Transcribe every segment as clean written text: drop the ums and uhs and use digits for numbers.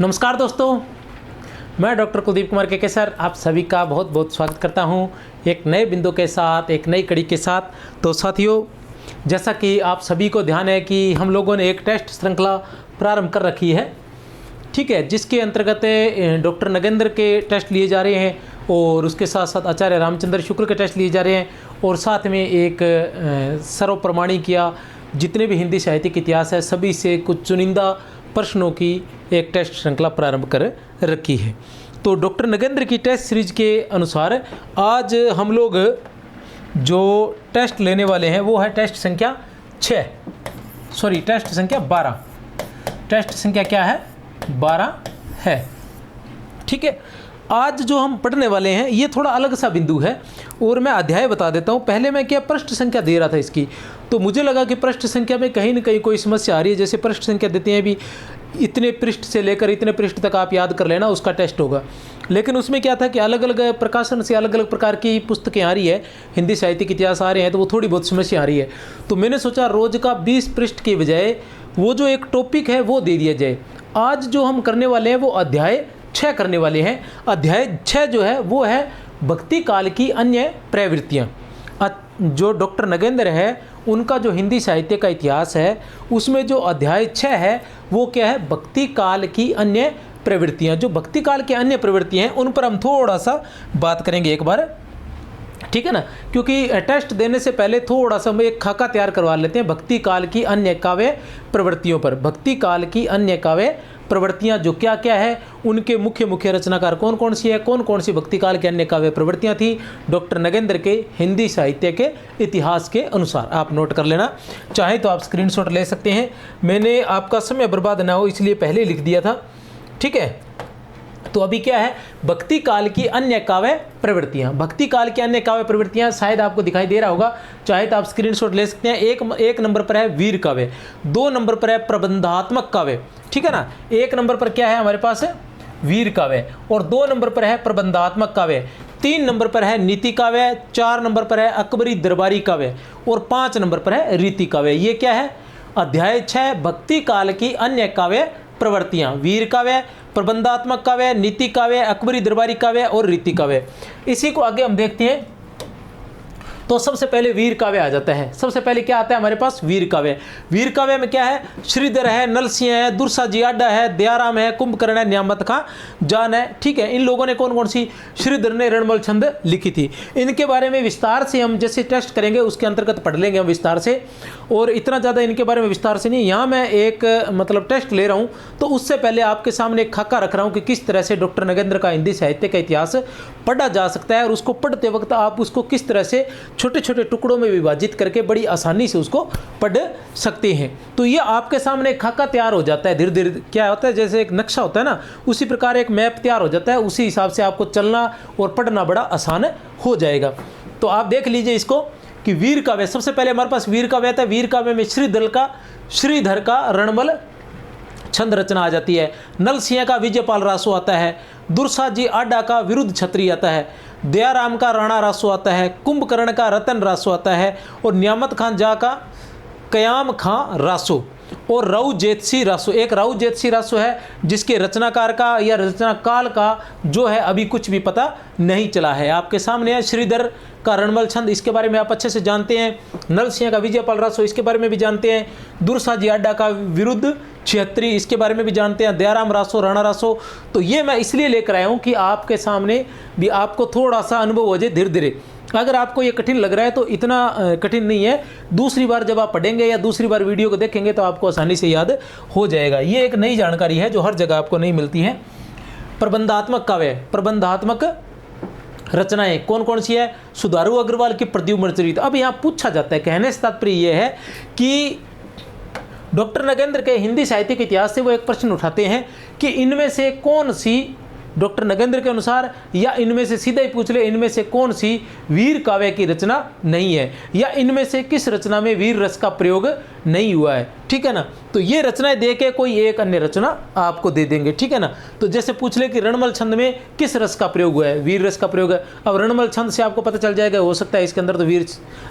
नमस्कार दोस्तों, मैं डॉक्टर कुलदीप कुमार के सर आप सभी का बहुत बहुत स्वागत करता हूं एक नए बिंदु के साथ, एक नई कड़ी के साथ। तो साथियों, जैसा कि आप सभी को ध्यान है कि हम लोगों ने एक टेस्ट श्रृंखला प्रारंभ कर रखी है, ठीक है, जिसके अंतर्गत डॉक्टर नगेंद्र के टेस्ट लिए जा रहे हैं और उसके साथ साथ आचार्य रामचंद्र शुक्ल के टेस्ट लिए जा रहे हैं और साथ में एक सर्वप्रमाणिक या जितने भी हिंदी साहित्यिक इतिहास है सभी से कुछ चुनिंदा प्रश्नों की एक टेस्ट श्रृंखला प्रारंभ कर रखी है। तो डॉक्टर नगेंद्र की टेस्ट सीरीज के अनुसार आज हम लोग जो टेस्ट लेने वाले हैं वो है टेस्ट संख्या 12। टेस्ट संख्या क्या है? 12 है, ठीक है। आज जो हम पढ़ने वाले हैं ये थोड़ा अलग सा बिंदु है और मैं अध्याय बता देता हूँ। पहले मैं क्या पृष्ठ संख्या दे रहा था इसकी, तो मुझे लगा कि पृष्ठ संख्या में कहीं ना कहीं कोई समस्या आ रही है। जैसे पृष्ठ संख्या देते हैं भी इतने पृष्ठ से लेकर इतने पृष्ठ तक आप याद कर लेना, उसका टेस्ट होगा। लेकिन उसमें क्या था कि अलग अलग प्रकाशन से अलग अलग प्रकार की पुस्तकें आ रही है, हिंदी साहित्यिक इतिहास आ रहे हैं, तो वो थोड़ी बहुत समस्या आ रही है। तो मैंने सोचा रोज़ का 20 पृष्ठ के बजाय वो जो एक टॉपिक है वो दे दिया जाए। आज जो हम करने वाले हैं वो अध्याय 6 करने वाले हैं। अध्याय 6 जो है वो है भक्ति काल की अन्य प्रवृत्तियाँ। जो डॉक्टर नगेंद्र है उनका जो हिंदी साहित्य का इतिहास है उसमें जो अध्याय 6 है वो क्या है? भक्ति काल की अन्य प्रवृत्तियाँ। जो भक्ति काल की अन्य प्रवृत्तियाँ हैं उन पर हम थोड़ा सा बात करेंगे एक बार, ठीक है ना। क्योंकि टेस्ट देने से पहले थोड़ा सा हम एक खाका तैयार करवा लेते हैं भक्ति काल की अन्य काव्य प्रवृत्तियों पर। भक्ति काल की अन्य काव्य प्रवृत्तियाँ जो क्या क्या है, उनके मुख्य मुख्य रचनाकार कौन कौन सी है, कौन कौन सी भक्ति काल के अन्य काव्य प्रवृत्तियाँ थी डॉक्टर नगेंद्र के हिंदी साहित्य के इतिहास के अनुसार। आप नोट कर लेना, चाहे तो आप स्क्रीनशॉट ले सकते हैं। मैंने आपका समय बर्बाद ना हो इसलिए पहले लिख दिया था, ठीक है। तो अभी क्या है? भक्ति काल की अन्य काव्य प्रवृत्तियाँ। भक्ति काल की अन्य काव्य प्रवृत्तियाँ शायद आपको दिखाई दे रहा होगा, चाहे तो आप स्क्रीनशॉट ले सकते हैं। एक नंबर पर है वीर काव्य, 2 नंबर पर है प्रबंधात्मक काव्य, ठीक है ना। 1 नंबर पर क्या है हमारे पास? वीर काव्य, और 2 नंबर पर है प्रबंधात्मक काव्य, 3 नंबर पर है नीति काव्य, 4 नंबर पर है अकबरी दरबारी काव्य और 5 नंबर पर है रीति काव्य। ये क्या है? अध्याय 6 भक्ति काल की अन्य काव्य प्रवृत्तियाँ। वीर काव्य, प्रबंधात्मक काव्य, नीति काव्य, अकबरी दरबारी काव्य और रीति काव्य। इसी को आगे हम देखते हैं। तो सबसे पहले वीर काव्य आ जाता है। सबसे पहले क्या आता है हमारे पास? वीर काव्य। वीर काव्य में क्या है? श्रीधर है, नलसिंह है, दुर्सा जी आडा है, दयाराम है, कुंभकर्ण है, न्यामत खां जान है, ठीक है। इन लोगों ने कौन कौन सी? श्रीधर ने रणमल छंद लिखी थी। इनके बारे में विस्तार से हम जैसे टेस्ट करेंगे उसके अंतर्गत पढ़ लेंगे हम विस्तार से, और इतना ज़्यादा इनके बारे में विस्तार से नहीं। यहाँ मैं एक टेस्ट ले रहा हूँ, तो उससे पहले आपके सामने एक खाका रख रहा हूँ कि किस तरह से डॉक्टर नगेंद्र का हिंदी साहित्य का इतिहास पढ़ा जा सकता है, और उसको पढ़ते वक्त आप उसको किस तरह से छोटे छोटे टुकड़ों में विभाजित करके बड़ी आसानी से उसको पढ़ सकते हैं। तो ये आपके सामने एक खाका तैयार हो जाता है। धीरे धीरे क्या होता है, जैसे एक नक्शा होता है ना, उसी प्रकार एक मैप तैयार हो जाता है। उसी हिसाब से आपको चलना और पढ़ना बड़ा आसान हो जाएगा। तो आप देख लीजिए इसको कि वीर काव्य, सबसे पहले हमारे पास वीर काव्य आता है। वीर काव्य में श्रीधर का रणमल छंद रचना आ जाती है, नलसिंह का विजयपाल रासो आता है, दुर्सा जी आडा का विरुद्ध छत्री आता है, दयाराम का राणा रासो आता है, कुंभकर्ण का रतन रासो आता है, और न्यामत खां जा का कयाम खां रासो, और राउ जेतसी रासो। एक राउ जेतसी रासो है जिसके रचनाकार का या रचना काल का जो है अभी कुछ भी पता नहीं चला है। आपके सामने है श्रीधर का रणमल छंद, इसके बारे में आप अच्छे से जानते हैं। नलसिंह का विजयपाल रासो, इसके बारे में भी जानते हैं। दुर्सा जी आडा का विरुद्ध छिहत्तरी, इसके बारे में भी जानते हैं। दयाराम रासो, राणा रासो। तो ये मैं इसलिए लेकर आया हूँ कि आपके सामने भी आपको थोड़ा सा अनुभव हो जाए धीरे धीरे। अगर आपको ये कठिन लग रहा है तो इतना कठिन नहीं है, दूसरी बार जब आप पढ़ेंगे या दूसरी बार वीडियो को देखेंगे तो आपको आसानी से याद हो जाएगा। ये एक नई जानकारी है जो हर जगह आपको नहीं मिलती है। प्रबंधात्मक काव्य, प्रबंधात्मक रचनाएं कौन कौन सी है? सुधारू अग्रवाल की प्रद्युम्न चरित। अब यहाँ पूछा जाता है, कहने से तात्पर्य यह है कि डॉक्टर नगेंद्र के हिंदी साहित्य के इतिहास से वो एक प्रश्न उठाते हैं कि इनमें से कौन सी डॉक्टर नगेंद्र के अनुसार, या इनमें से सीधा ही पूछ ले, इनमें से कौन सी वीर काव्य की रचना नहीं है, या इनमें से किस रचना में वीर रस का प्रयोग नहीं हुआ है, ठीक है ना। तो ये रचनाएं दे के कोई एक अन्य रचना आपको दे देंगे, ठीक है ना। तो जैसे पूछ ले कि रणमल छंद में किस रस का प्रयोग हुआ है? वीर रस का प्रयोग है। अब रणमल छंद से आपको पता चल जाएगा, हो सकता है इसके अंदर तो वीर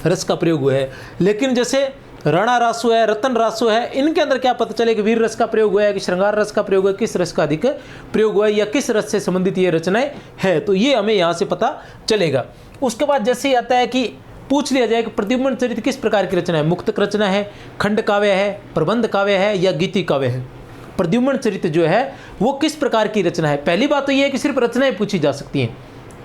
रस का प्रयोग हुआ है। लेकिन जैसे राणा रासो है, रतन रासो है, इनके अंदर क्या पता चले कि वीर रस का प्रयोग हुआ है कि श्रृंगार रस का प्रयोग हुआ है, किस रस का अधिक प्रयोग हुआ है या किस रस से संबंधित ये रचनाएं है, तो ये हमें यहाँ से पता चलेगा। उसके बाद जैसे ही आता है कि पूछ लिया जाए कि प्रद्युम्न चरित्र किस प्रकार की रचना है, मुक्तक रचना है, खंड काव्य है, प्रबंध काव्य है या गीति काव्य है। प्रद्युम्न चरित्र जो है वो किस प्रकार की रचना है। पहली बात तो ये है कि सिर्फ रचनाएं पूछी जा सकती हैं,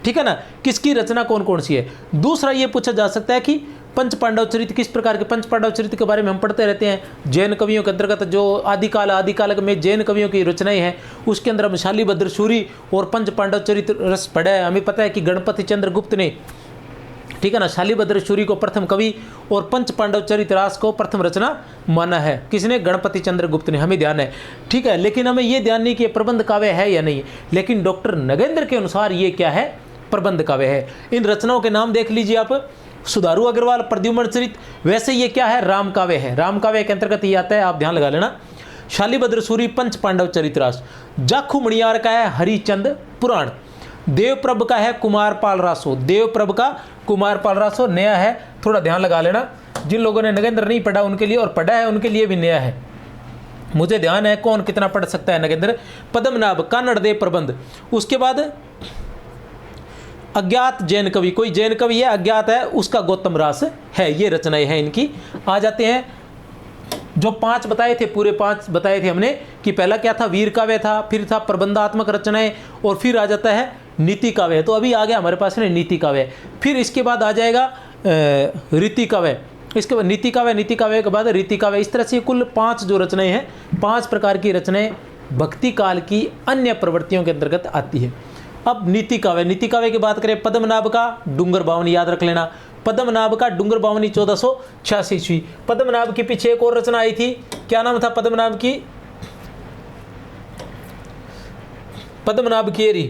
ठीक है ना, किसकी रचना कौन कौन सी है। दूसरा ये पूछा जा सकता है कि पंच पांडव चरित्र किस प्रकार के, पंच पांडव चरित्र के बारे में हम पढ़ते रहते हैं। जैन कवियों के अंतर्गत जो आदिकाल में जैन कवियों की रचनाएं हैं, उसके अंदर हम शालिभद्र सूरी और पंच पांडव चरित्र रस पढ़ा है। हमें पता है कि गणपति चंद्र गुप्त ने, ठीक है ना, शालिभद्र सूरी को प्रथम कवि और पंच पांडव चरित्र रास को प्रथम रचना माना है। किसने? गणपति चंद्र गुप्त ने, हमें ध्यान है, ठीक है। लेकिन हमें ये ध्यान नहीं कि प्रबंध काव्य है या नहीं, लेकिन डॉक्टर नगेंद्र के अनुसार ये क्या है, प्रबंध काव्य है। इन रचनाओं के नाम देख लीजिए आप, सुधारू अग्रवाल प्रद्युम्न चरित्र, वैसे ये क्या है, राम काव्य है। राम काव्य के अंतर्गत ये आता है, आप ध्यान लगा लेना। शालिभद्र सूरी पंच पांडव चरित्रास, जाखू मणियार का है हरिचंद पुराण, देवप्रभ का है कुमारपाल रासो, देवप्रभ का कुमारपाल रासो नया है, थोड़ा ध्यान लगा लेना। जिन लोगों ने नगेंद्र नहीं पढ़ा उनके लिए, और पढ़ा है उनके लिए भी नया है, मुझे ध्यान है कौन कितना पढ़ सकता है नगेंद्र। पद्मनाभ कान्नड़ देव प्रबंध। उसके बाद अज्ञात जैन कवि, कोई जैन कवि है अज्ञात है, उसका गौतम रास है। ये रचनाएं हैं इनकी। आ जाते हैं जो 5 बताए थे, पूरे 5 बताए थे हमने कि पहला क्या था, वीर काव्य था, फिर था प्रबंधात्मक रचनाएं, और फिर आ जाता है नीति काव्य। तो अभी आ गया हमारे पास में नीति काव्य। फिर इसके बाद आ जाएगा रीति काव्य, इसके बाद नीति काव्य, नीति काव्य के बाद रीति काव्य। इस तरह से कुल 5 जो रचनाएं हैं, 5 प्रकार की रचनाएं भक्ति काल की अन्य प्रवृत्तियों के अंतर्गत आती है। अब नीति काव्य, नीति काव्य की बात करें, पद्मनाभ का डूंगर बावनी, याद रख लेना, पद्मनाभ का डूंगर बावनी 1486 ईस्वी। पद्मनाभ के पीछे एक और रचना आई थी, क्या नाम था पद्मनाभ की, पद्मनाभ की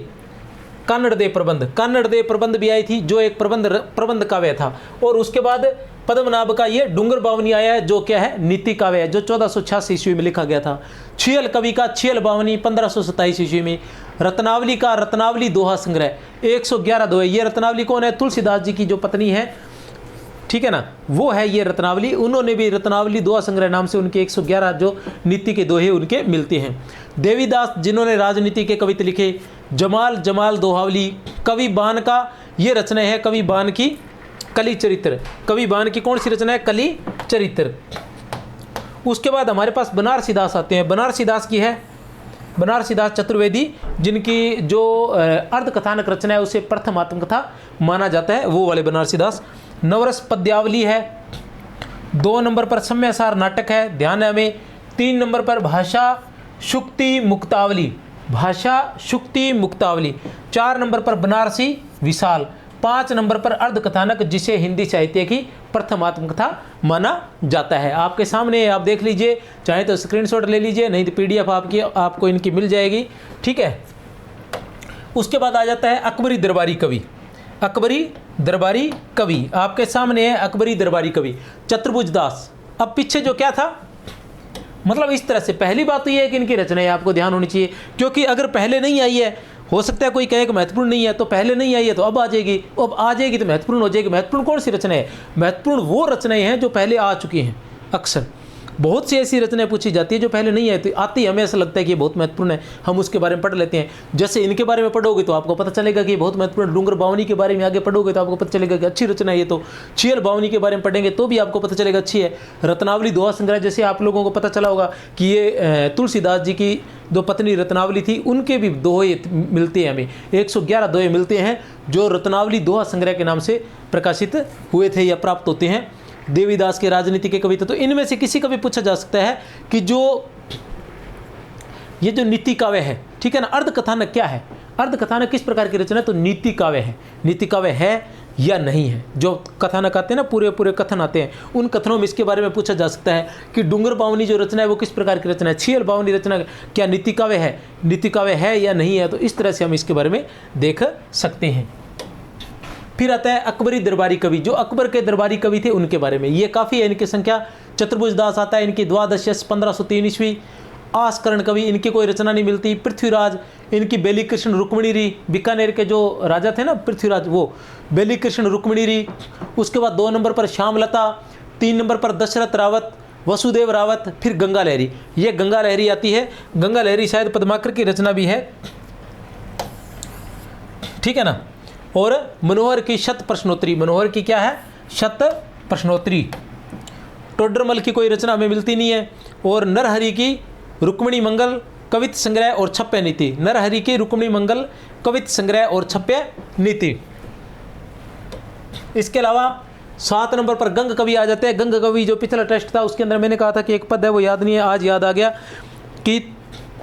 कान्नड़ देव प्रबंध, कान्नड़ देव प्रबंध भी आई थी, जो एक प्रबंध काव्य था। और उसके बाद पद्मनाभ का ये डूंगर बावनी आया है, जो क्या है, नीति काव्य है, जो 1486 ईस्वी में लिखा गया था। छियल कवि का छियल बावनी 1527 ईस्वी में। रत्नावली का रत्नावली दोहा संग्रह 111 दोहे। ये रत्नावली कौन है, तुलसीदास जी की जो पत्नी है, ठीक है ना, वो है ये रत्नावली। उन्होंने भी रत्नावली दोहा संग्रह नाम से उनके 111 जो नीति के दोहे उनके मिलते हैं। देवीदास जिन्होंने राजनीति के कविता लिखे, जमाल दोहावली। कवि बान का ये रचना है, कवि बान की कली चरित्र। कवि बान की कौन सी रचना है, कली चरित्र। उसके बाद हमारे पास बनारसी दास आते हैं। बनारसी दास की है बनारसी दास चतुर्वेदी, जिनकी जो अर्ध कथानक रचना है उसे प्रथम आत्मकथा माना जाता है, वो वाले बनारसी दास। नवरस पद्यावली है। 2 नंबर पर सम्यसार नाटक है, ध्यान है हमें। 3 नंबर पर भाषा शुक्ति मुक्तावली, भाषा शुक्ति मुक्तावली। 4 नंबर पर बनारसी विशाल। 5 नंबर पर अर्ध कथानक, जिसे हिंदी साहित्य की प्रथम आत्मकथा माना जाता है। आपके सामने आप देख लीजिए, चाहे तो स्क्रीनशॉट ले लीजिए, नहीं तो PDF आपको इनकी मिल जाएगी, ठीक है। उसके बाद आ जाता है अकबरी दरबारी कवि। अकबरी दरबारी कवि आपके सामने है, अकबरी दरबारी कवि चतुर्भुज दास। अब पीछे जो क्या था, मतलब इस तरह से पहली बात तो ये है कि इनकी रचनाएं आपको ध्यान होनी चाहिए, क्योंकि अगर पहले नहीं आई है, हो सकता है कोई कहे कि महत्वपूर्ण नहीं है, तो पहले नहीं आई है तो अब आ जाएगी, अब आ जाएगी तो महत्वपूर्ण हो जाएगी। महत्वपूर्ण कौन सी रचना है, महत्वपूर्ण वो रचनाएं हैं जो पहले आ चुकी हैं। अक्सर बहुत सी ऐसी रचनाएं पूछी जाती है जो पहले नहीं आती, आती हमें ऐसा लगता है कि ये बहुत महत्वपूर्ण है, हम उसके बारे में पढ़ लेते हैं। जैसे इनके बारे में पढ़ोगे तो आपको पता चलेगा कि बहुत महत्वपूर्ण। डूंगर बावनी के बारे में आगे पढ़ोगे तो आपको पता चलेगा कि अच्छी रचना है ये तो। छियल बावनी के बारे में पढ़ेंगे तो भी आपको पता चलेगा अच्छी है। रत्नावली दोहा संग्रह, जैसे आप लोगों को पता चला होगा कि ये तुलसीदास जी की जो पत्नी रत्नावली थी, उनके भी दोहे मिलते हैं हमें, 111 दोहे मिलते हैं जो रत्नावली दोहा संग्रह के नाम से प्रकाशित हुए थे या प्राप्त होते हैं। देवीदास के राजनीति के कविता, तो इनमें से किसी का भी पूछा जा सकता है कि जो ये जो नीति काव्य है, ठीक है ना, अर्ध कथानक क्या है, अर्ध कथानक किस प्रकार की रचना है, तो नीति काव्य है। नीति काव्य है या नहीं है, जो कथानक आते हैं ना, पूरे कथन आते हैं, उन कथनों में इसके बारे में पूछा जा सकता है कि डूंगर बावनी जो रचना है वो किस प्रकार की रचना है, छियल बावनी रचना क्या नीति काव्य है, नीति काव्य है या नहीं है। तो इस तरह से हम इसके बारे में देख सकते हैं। फिर आता है अकबरी दरबारी कवि, जो अकबर के दरबारी कवि थे उनके बारे में, ये काफ़ी है इनकी संख्या। चतुर्भुज दास आता है, इनकी द्वादश 1503 ईस्वी। आसकरण कवि, इनकी कोई रचना नहीं मिलती। पृथ्वीराज, इनकी बेली कृष्ण रुक्मिणी री, बीकानेर के जो राजा थे ना पृथ्वीराज, वो बेली कृष्ण रुक्मिणी री। उसके बाद 2 नंबर पर श्यामलता, 3 नंबर पर दशरथ रावत, वसुदेव रावत, फिर गंगा लहरी। ये गंगा लहरी आती है। गंगा लहरी शायद पद्माकर की रचना भी है, ठीक है ना। और मनोहर की शत प्रश्नोत्तरी, मनोहर की क्या है, शत प्रश्नोत्तरी। टोडरमल की कोई रचना हमें मिलती नहीं है। और नरहरि की रुक्मिणी मंगल, कवित संग्रह और छप्य नीति। नरहरि की रुक्मिणी मंगल, कवित संग्रह और छप्य नीति। इसके अलावा 7 नंबर पर गंग कवि आ जाते हैं। गंग कवि जो पिछला टेस्ट था उसके अंदर मैंने कहा था कि एक पद है वो याद नहीं है, आज याद आ गया कि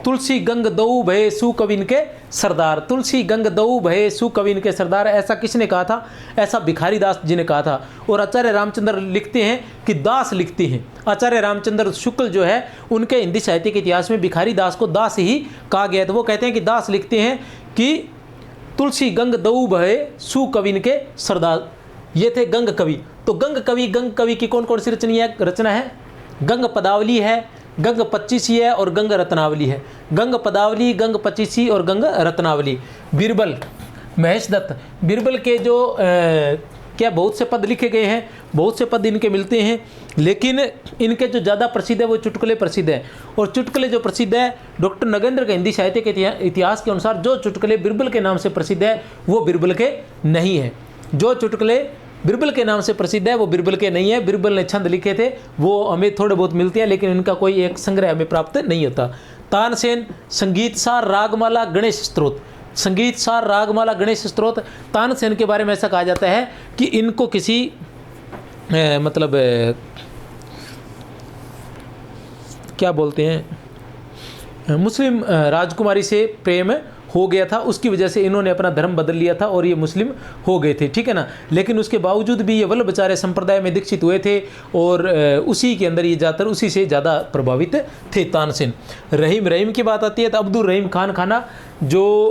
तुलसी गंग दऊ भय सु कविन के सरदार। तुलसी गंग दऊ भय सु कविन के सरदार, ऐसा किसने कहा था, ऐसा भिखारी दास जी ने कहा था। और आचार्य रामचंद्र लिखते हैं कि दास लिखते हैं। आचार्य रामचंद्र शुक्ल जो है उनके हिंदी साहित्य के इतिहास में भिखारी दास को दास ही कहा गया। तो वो कहते हैं कि दास लिखते हैं कि तुलसी गंग दऊ भय सु कविन के सरदार, ये थे गंग कवि। तो गंग कवि की कौन कौन सी रचना है, गंग पदावली है, गंग पच्चीसी है और गंग रत्नावली है। गंग पदावली, गंग पच्चीसी और गंग रत्नावली। बीरबल, महेश दत्त, बीरबल के जो क्या बहुत से पद लिखे गए हैं, बहुत से पद इनके मिलते हैं, लेकिन इनके जो ज़्यादा प्रसिद्ध है वो चुटकुले प्रसिद्ध है। और चुटकुले जो प्रसिद्ध है, डॉक्टर नगेंद्र के हिंदी साहित्य के इतिहास के अनुसार जो चुटकुले बीरबल के नाम से प्रसिद्ध है वो बीरबल के नहीं है। जो चुटकुले बीरबल के नाम से प्रसिद्ध है वो बीरबल के नहीं है। बीरबल ने छंद लिखे थे, वो हमें थोड़े बहुत मिलते हैं, लेकिन इनका कोई एक संग्रह हमें प्राप्त नहीं होता। तानसेन, संगीत सार रागमाला गणेश स्तोत्र, संगीत सार रागमाला गणेश स्तोत्र। तानसेन के बारे में ऐसा कहा जाता है कि इनको किसी मतलब क्या बोलते हैं, मुस्लिम राजकुमारी से प्रेम हो गया था, उसकी वजह से इन्होंने अपना धर्म बदल लिया था और ये मुस्लिम हो गए थे, ठीक है ना। लेकिन उसके बावजूद भी ये वल्लभाचार्य संप्रदाय में दीक्षित हुए थे और उसी के अंदर ये ज़्यादातर उसी से ज़्यादा प्रभावित थे तानसेन। रहीम की बात आती है तो अब्दुल रहीम खान खाना जो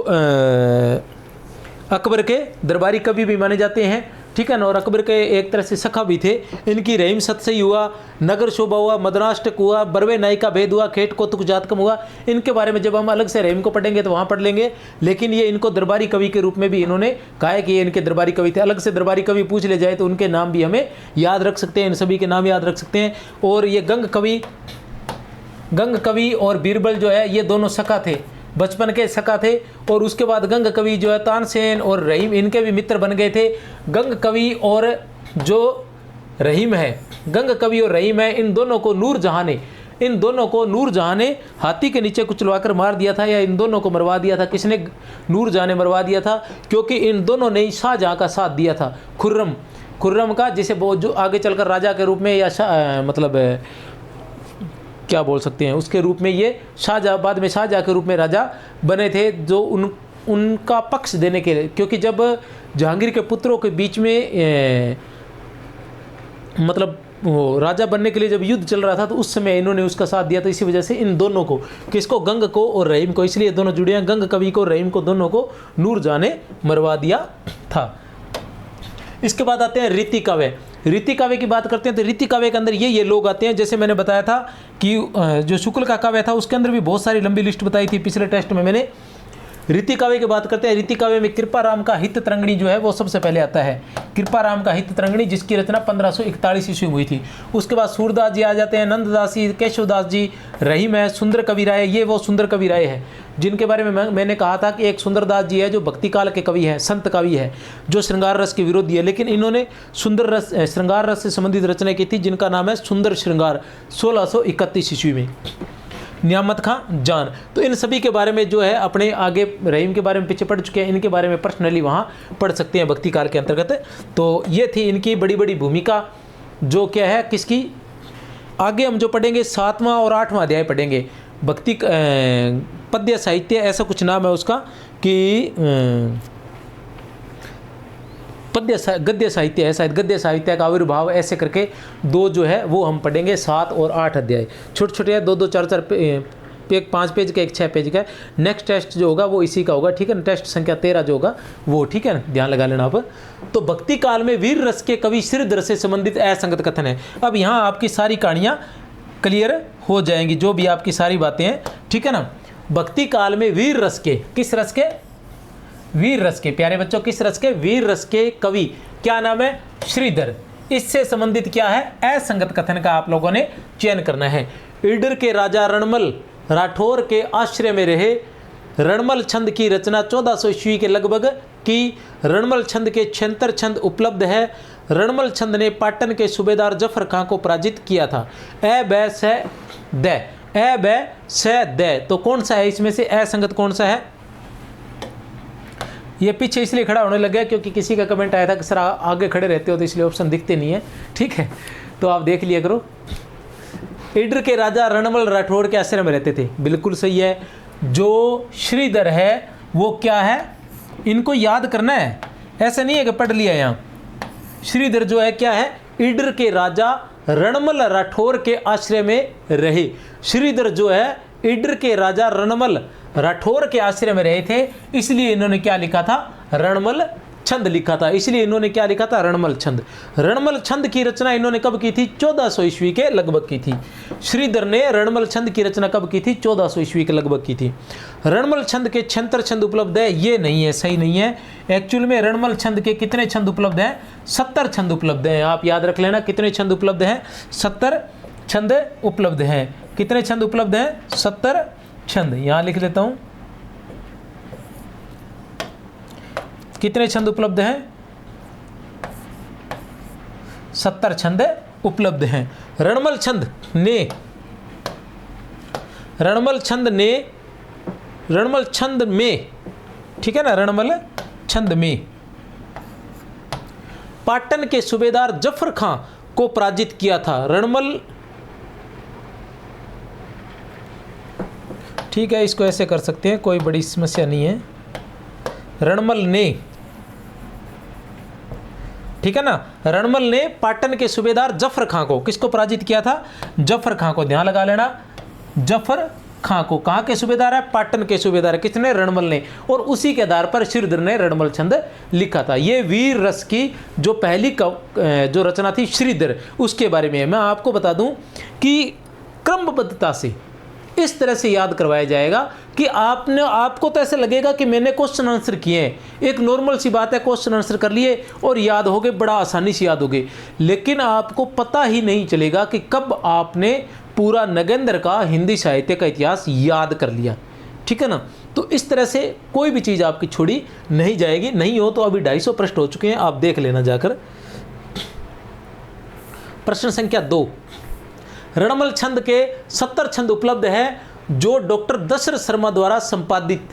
अकबर के दरबारी कवि भी माने जाते हैं, ठीक है ना, और अकबर के एक तरह से सखा भी थे। इनकी रहीम सतसई हुआ, नगर शोभा हुआ, मदनाष्टक हुआ, बरवे नाई का भेद हुआ, खेट कौतुक जातकम हुआ। इनके बारे में जब हम अलग से रहीम को पढ़ेंगे तो वहाँ पढ़ लेंगे, लेकिन ये इनको दरबारी कवि के रूप में भी इन्होंने कहा है कि ये इनके दरबारी कवि थे। अलग से दरबारी कवि पूछ ले जाए तो उनके नाम भी हमें याद रख सकते हैं, इन सभी के नाम याद रख सकते हैं। और ये गंग कवि और बीरबल जो है ये दोनों सखा थे, बचपन के सखा थे। और उसके बाद गंग कवि जो है तानसेन और रहीम इनके भी मित्र बन गए थे। गंग कवि और जो रहीम है, गंग कवि और रहीम है, इन दोनों को नूरजहां ने हाथी के नीचे कुचलवाकर मार दिया था, या इन दोनों को मरवा दिया था। किसने, नूरजहां ने मरवा दिया था, क्योंकि इन दोनों ने शाहजहां का साथ दिया था। खुर्रम का, जिसे वो जो आगे चलकर राजा के रूप में या मतलब क्या बोल सकते हैं उसके रूप में ये शाहजहां, बाद में शाहजहां के रूप में राजा बने थे, जो उनका पक्ष देने के लिए, क्योंकि जब जहांगीर के पुत्रों के बीच में मतलब वो राजा बनने के लिए जब युद्ध चल रहा था तो उस समय इन्होंने उसका साथ दिया था। इसी वजह से इन दोनों को, किसको, गंग को और रहीम को, इसलिए दोनों जुड़े हैं, गंग कवि को, रहीम को, दोनों को नूरजहां ने मरवा दिया था। इसके बाद आते हैं रीति काव्य। रीति काव्य की बात करते हैं तो रीति काव्य के अंदर ये लोग आते हैं। जैसे मैंने बताया था कि जो शुक्ल का काव्य था उसके अंदर भी बहुत सारी लंबी लिस्ट बताई थी पिछले टेस्ट में मैंने। रीति काव्य की बात करते हैं। रीति काव्य में कृपाराम का हित तरंगिणी जो है वो सबसे पहले आता है। कृपाराम का हित तरंगिणी, जिसकी रचना 1541 ईस्वी में हुई थी। उसके बाद सूरदास जी आ जाते हैं, नंददास जी, केशवदास जी, रहीम है, सुंदर कवि राय। ये वो सुंदर कवि राय है जिनके बारे में मैंने कहा था कि एक सुंदरदास जी है जो भक्ति काल के कवि है, संत कवि है, जो श्रृंगार रस के विरोधी है, लेकिन इन्होंने श्रृंगार रस से संबंधित रचना की थी जिनका नाम है सुंदर श्रृंगार, 1631 ईस्वी में। नियामत खां जान। तो इन सभी के बारे में जो है अपने आगे रहीम के बारे में पीछे पढ़ चुके हैं, इनके बारे में पर्सनली वहाँ पढ़ सकते हैं भक्ति काल के अंतर्गत। तो ये थी इनकी बड़ी बड़ी भूमिका, जो क्या है किसकी। आगे हम जो पढ़ेंगे 7वां और 8वां अध्याय पढ़ेंगे, भक्ति पद्य साहित्य ऐसा कुछ नाम है उसका, कि गद्य साहित्य है शायद, गद्य साहित्य का आविर्भाव, ऐसे करके दो जो है वो हम पढ़ेंगे 7 और 8 अध्याय। छोटे छोटे है, 2-2 4-4 एक 5 पेज का, एक 6 पेज का। नेक्स्ट टेस्ट जो होगा वो इसी का होगा, ठीक है ना, टेस्ट संख्या 13 जो होगा वो, ठीक है ना, ध्यान लगा लेना आप। तो भक्ति काल में वीर रस के कवि श्रीधर से संबंधित असंगत कथन है। अब यहाँ आपकी सारी कहानियाँ क्लियर हो जाएंगी, जो भी आपकी सारी बातें हैं, ठीक है ना। भक्ति काल में वीर रस के, किस रस के, वीर रस के, प्यारे बच्चों किस रस के, वीर रस के कवि, क्या नाम है, श्रीधर। इससे संबंधित क्या है, असंगत कथन का आप लोगों ने चयन करना है। ईडर के राजा रणमल राठौर के आश्रय में रहे। रणमल छंद की रचना 1400 ईस्वी के लगभग की। रणमल छंद के 76 छंद उपलब्ध है। रणमल छंद ने पाटन के सूबेदार जफर खां को पराजित किया था। ए ब स द, ए ब स द, तो कौन सा है इसमें से असंगत कौन सा है? ये पीछे इसलिए खड़ा होने लगा क्योंकि किसी का कमेंट आया था कि सर आगे खड़े रहते हो तो इसलिए ऑप्शन दिखते नहीं है, ठीक है, तो आप देख लिया करो। ईडर के राजा रणमल राठौर के आश्रय में रहते थे, बिल्कुल सही है। जो श्रीधर है वो क्या है, इनको याद करना है, ऐसा नहीं है कि पढ़ लिया यहाँ। श्रीधर जो है क्या है, ईडर के राजा रणमल राठौर के आश्रय में रहे। श्रीधर जो है ईडर के राजा रणमल राठौर के आश्रय में रहे थे, इसलिए इन्होंने क्या लिखा था, रणमल छंद लिखा था। इसलिए इन्होंने क्या लिखा था, रणमल छंद। रणमल छंद की रचना इन्होंने कब की थी, 1400 ईस्वी के लगभग की थी। श्रीधर ने रणमल छंद की रचना कब की थी, 1400 ईस्वी के लगभग की थी। रणमल छंद के 76 छंद उपलब्ध है, ये नहीं है, सही नहीं है। एक्चुअल में रणमल छंद के कितने छंद उपलब्ध हैं, 70 छंद उपलब्ध हैं। आप याद रख लेना कितने छंद उपलब्ध हैं, 70 छंद उपलब्ध हैं। कितने छंद उपलब्ध हैं, 70 छंद। यहां लिख लेता हूं, कितने छंद उपलब्ध हैं, 70 छंद उपलब्ध हैं। रणमल छंद ने रणमल छंद में, ठीक है ना, रणमल छंद में पाटन के सूबेदार जफर खां को पराजित किया था। रणमल, ठीक है, इसको ऐसे कर सकते हैं, कोई बड़ी समस्या नहीं है। रणमल ने, ठीक है ना, रणमल ने पाटन के सूबेदार जफर खां को, किसको पराजित किया था, जफर खां को, ध्यान लगा लेना, जफर खां को। कहाँ के सूबेदार है, पाटन के सूबेदार, किसने, रणमल ने। और उसी के आधार पर श्रीधर ने रणमल छंद लिखा था। ये वीर रस की जो पहली जो रचना थी श्रीधर, उसके बारे में मैं आपको बता दूं कि क्रमबद्धता से इस तरह से याद करवाया जाएगा कि आपको तो ऐसे लगेगा कि मैंने क्वेश्चन आंसर किए हैं। एक नॉर्मल सी बात है, क्वेश्चन आंसर कर लिए और याद हो गए, बड़ा आसानी से याद हो गए, लेकिन आपको पता ही नहीं चलेगा कि कब आपने पूरा नगेंद्र का हिंदी साहित्य का इतिहास याद कर लिया, ठीक है ना। तो इस तरह से कोई भी चीज़ आपकी छोड़ी नहीं जाएगी। नहीं हो तो अभी 250 प्रश्न हो चुके हैं, आप देख लेना जाकर। प्रश्न संख्या 2, रणमल छंद के 70 छंद उपलब्ध है जो डॉक्टर दशरथ शर्मा द्वारा संपादित,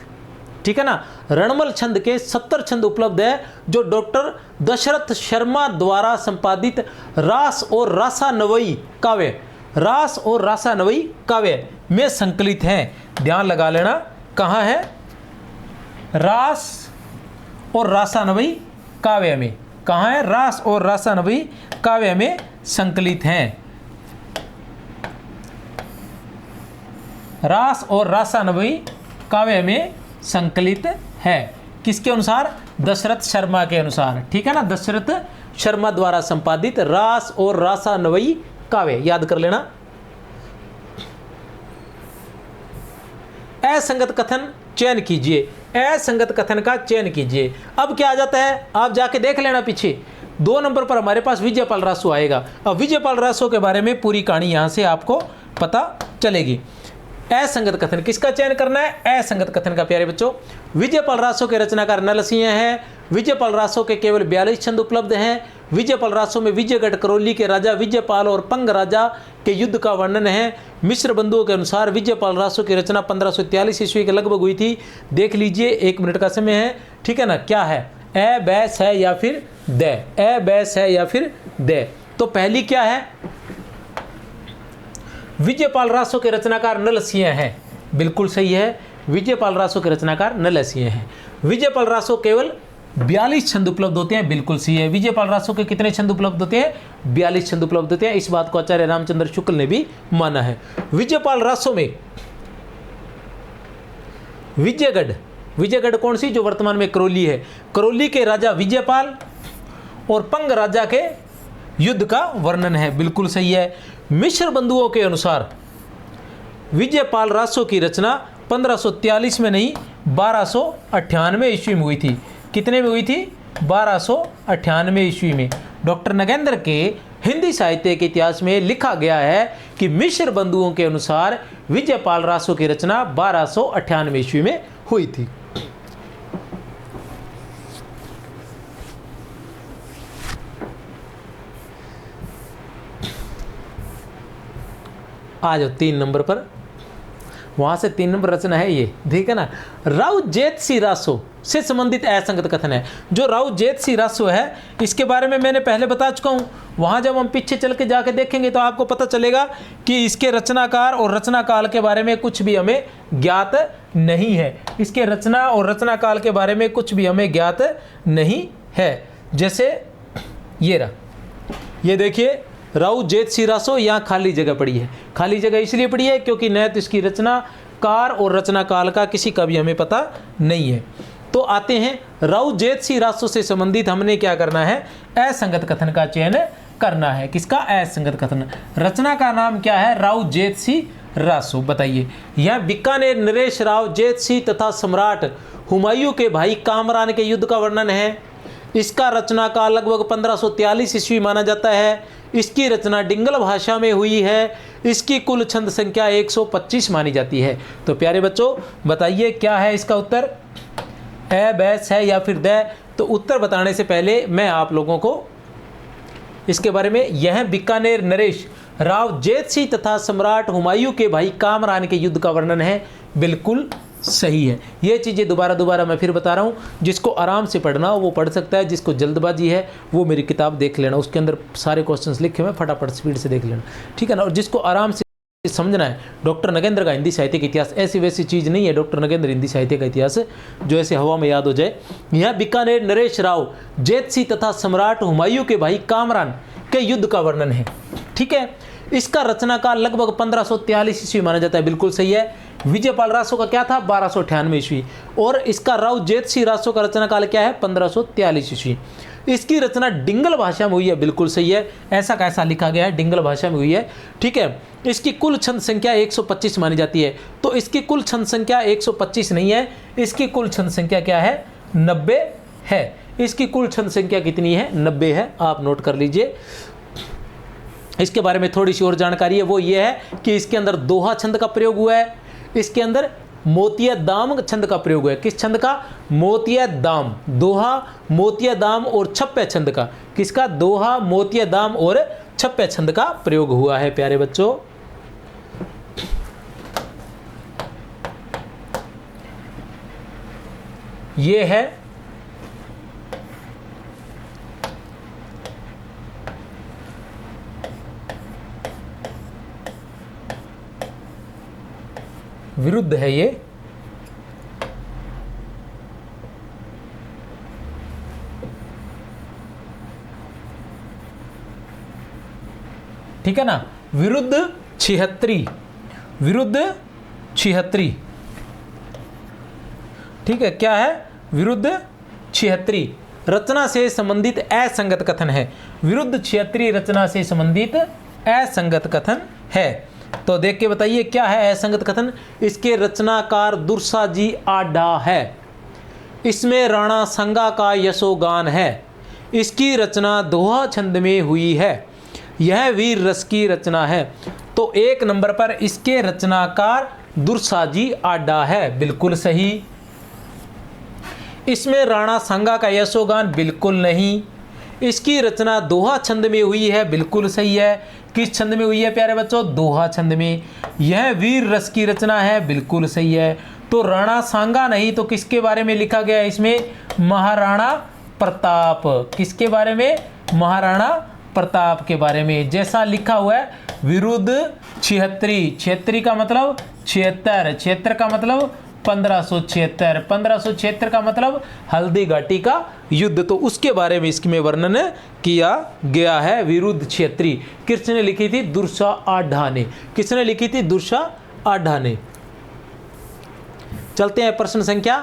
ठीक है ना। रणमल छंद के 70 छंद उपलब्ध है जो डॉक्टर दशरथ शर्मा द्वारा संपादित रास और रासानवई काव्य, रास और रासानवई काव्य में संकलित हैं। ध्यान लगा लेना, कहाँ है, रास और रासानवई काव्य में, कहाँ है, रास और रासानवई काव्य में संकलित हैं। रास और रासानवई काव्य में संकलित है, किसके अनुसार, दशरथ शर्मा के अनुसार, ठीक है ना। दशरथ शर्मा द्वारा संपादित रास और रासानवई काव्य, याद कर लेना। असंगत कथन चयन कीजिए, असंगत कथन का चयन कीजिए। अब क्या आ जाता है, आप जाके देख लेना पीछे 2 नंबर पर हमारे पास विजयपाल रासो आएगा। अब विजयपाल रासो के बारे में पूरी कहानी यहां से आपको पता चलेगी। असंगत कथन किसका चयन करना है, असंगत कथन का, प्यारे बच्चों। विजयपाल रासो के रचनाकार नरसिंह हैं। विजयपाल रासो के केवल 42 छंद उपलब्ध हैं। विजयपाल रासो में विजयगढ़ करौली के राजा विजयपाल और पंग राजा के युद्ध का वर्णन है। मिश्र बंधुओं के अनुसार विजयपाल रासो की रचना 1543 ईस्वी के लगभग हुई थी। देख लीजिए, 1 मिनट का समय है, ठीक है ना। क्या है, ए बैस है या फिर द, ए बैस है या फिर द। तो पहली क्या है, विजयपाल रासो के रचनाकार नरसिंह हैं, बिल्कुल सही है। विजयपाल रासो के रचनाकार नरसिंह हैं। विजयपाल रासो केवल 42 छंद उपलब्ध होते हैं, बिल्कुल सही है। विजयपाल रासो के कितने छंद उपलब्ध होते हैं, 42 छंद उपलब्ध होते हैं। इस बात को आचार्य रामचंद्र शुक्ल ने भी माना है। विजयपाल रासो में विजयगढ़ कौन सी, जो वर्तमान में करौली है, करौली के राजा विजयपाल और पंग राजा के युद्ध का वर्णन है, बिल्कुल सही है। मिश्र बंधुओं के अनुसार विजयपाल रासो की रचना 1543 में नहीं 1298 ईस्वी में हुई थी। कितने में हुई थी, 1298 ईस्वी में। डॉक्टर नगेंद्र के हिंदी साहित्य के इतिहास में लिखा गया है कि मिश्र बंधुओं के अनुसार विजयपाल रासो की रचना 1298 ईस्वी में हुई थी। आ जाओ 3 नंबर पर, वहां से 3 नंबर रचना है ये, ठीक है ना। राव जेतसी रासो से संबंधित असंगत कथन है। जो राव जेतसी रासो है इसके बारे में मैंने पहले बता चुका हूं। वहां जब हम पीछे चल के जाके देखेंगे तो आपको पता चलेगा कि इसके रचनाकार और रचना काल के बारे में कुछ भी हमें ज्ञात नहीं है। इसके रचना और रचना काल के बारे में कुछ भी हमें ज्ञात नहीं है। जैसे ये रहा, ये देखिए राव जेतसी रासो, यहाँ खाली जगह पड़ी है। खाली जगह इसलिए पड़ी है क्योंकि न तो इसकी रचना कार और रचना काल का किसी का भी हमें पता नहीं है। तो आते हैं राव जेतसी रासो से संबंधित हमने क्या करना है, असंगत कथन का चयन करना है। किसका? असंगत कथन। रचना का नाम क्या है? राव जेतसी रासो। बताइए, यहाँ बीकानेर नरेश राव जेतसी तथा सम्राट हुमायूं के भाई कामरान के युद्ध का वर्णन है। इसका रचना काल लगभग 1543 ईस्वी माना जाता है। इसकी रचना डिंगल भाषा में हुई है। इसकी कुल छंद संख्या 125 मानी जाती है। तो प्यारे बच्चों बताइए क्या है इसका उत्तर? ए, बैस है या फिर द? तो उत्तर बताने से पहले मैं आप लोगों को इसके बारे में, यह बीकानेर नरेश राव जेतसी तथा सम्राट हुमायूं के भाई कामरान के युद्ध का वर्णन है, बिल्कुल सही है। ये चीज़ें दोबारा मैं फिर बता रहा हूँ। जिसको आराम से पढ़ना हो वो पढ़ सकता है, जिसको जल्दबाजी है वो मेरी किताब देख लेना, उसके अंदर सारे क्वेश्चंस लिखे हुए, फटाफट स्पीड से देख लेना, ठीक है ना। और जिसको आराम से समझना है, डॉक्टर नगेंद्र का हिंदी साहित्य का इतिहास ऐसी वैसी चीज़ नहीं है। डॉक्टर नगेंद्र हिंदी साहित्य का इतिहास जो ऐसे हवा में याद हो जाए। यहाँ बीकानेर नरेश राव जेतसी तथा सम्राट हुमायूं के भाई कामरान के युद्ध का वर्णन है, ठीक है। इसका रचना काल लगभग 1543 ईस्वी माना जाता है, बिल्कुल सही है। विजयपाल रासो का क्या था? 1298 ईस्वी। और इसका राव जेतसी रासो का रचना काल क्या है? 1543 ईस्वी। इसकी रचना डिंगल भाषा में हुई है, बिल्कुल सही है। ऐसा कैसा लिखा गया है? डिंगल भाषा में हुई है, ठीक है। इसकी कुल छंद संख्या 125 मानी जाती है। तो इसकी कुल छंद संख्या 125 नहीं है, इसकी कुल छंद संख्या क्या है? 90 है। इसकी कुल छंद संख्या कितनी है? 90 है। आप नोट कर लीजिए। इसके बारे में थोड़ी सी और जानकारी है, वो ये है कि इसके अंदर दोहा छंद का प्रयोग हुआ है। इसके अंदर मोतिया दाम छंद का प्रयोग हुआ है। किस छंद का? मोतिया दाम। दोहा, मोतिया दाम और छप्पे छंद का। किसका? दोहा, मोतिया दाम और छप्पे छंद का प्रयोग हुआ है प्यारे बच्चों। ये है विरुद्ध है ये, ठीक है ना। विरुद्ध छिहत्तरी, विरुद्ध छिहत्तरी, ठीक है। क्या है? विरुद्ध छिहत्तरी रचना से संबंधित असंगत कथन है। विरुद्ध छिहत्तरी रचना से संबंधित असंगत कथन है। तो देख के बताइए क्या है असंगत कथन। इसके रचनाकार दुर्साजी आढ़ा है। इसमें राणा संगा का यशोगान है। इसकी रचना दोहा छंद में हुई है। यह वीर रस की रचना है। तो 1 नंबर पर इसके रचनाकार दुर्साजी आढ़ा है, बिल्कुल सही। इसमें राणा संगा का यशोगान, बिल्कुल नहीं। इसकी रचना दोहा छंद में हुई है, बिल्कुल सही है। किस छंद में हुई है प्यारे बच्चों? दोहा छंद में। यह वीर रस की रचना है, बिल्कुल सही है। तो राणा सांगा नहीं तो किसके बारे में लिखा गया है इसमें? महाराणा प्रताप। किसके बारे में? महाराणा प्रताप के बारे में। जैसा लिखा हुआ है विरुद्ध छिहत्तरी, छिहत्तरी का मतलब 76, 76 का मतलब 1576, 1576 का मतलब हल्दी घाटी का युद्ध। तो उसके बारे में इसमें वर्णन किया गया है। विरुद्ध छिहत्तरी किसने लिखी थी? दुर्सा आढ़ा ने। किसने लिखी थी? दुर्सा आढ़ा ने। चलते हैं प्रश्न संख्या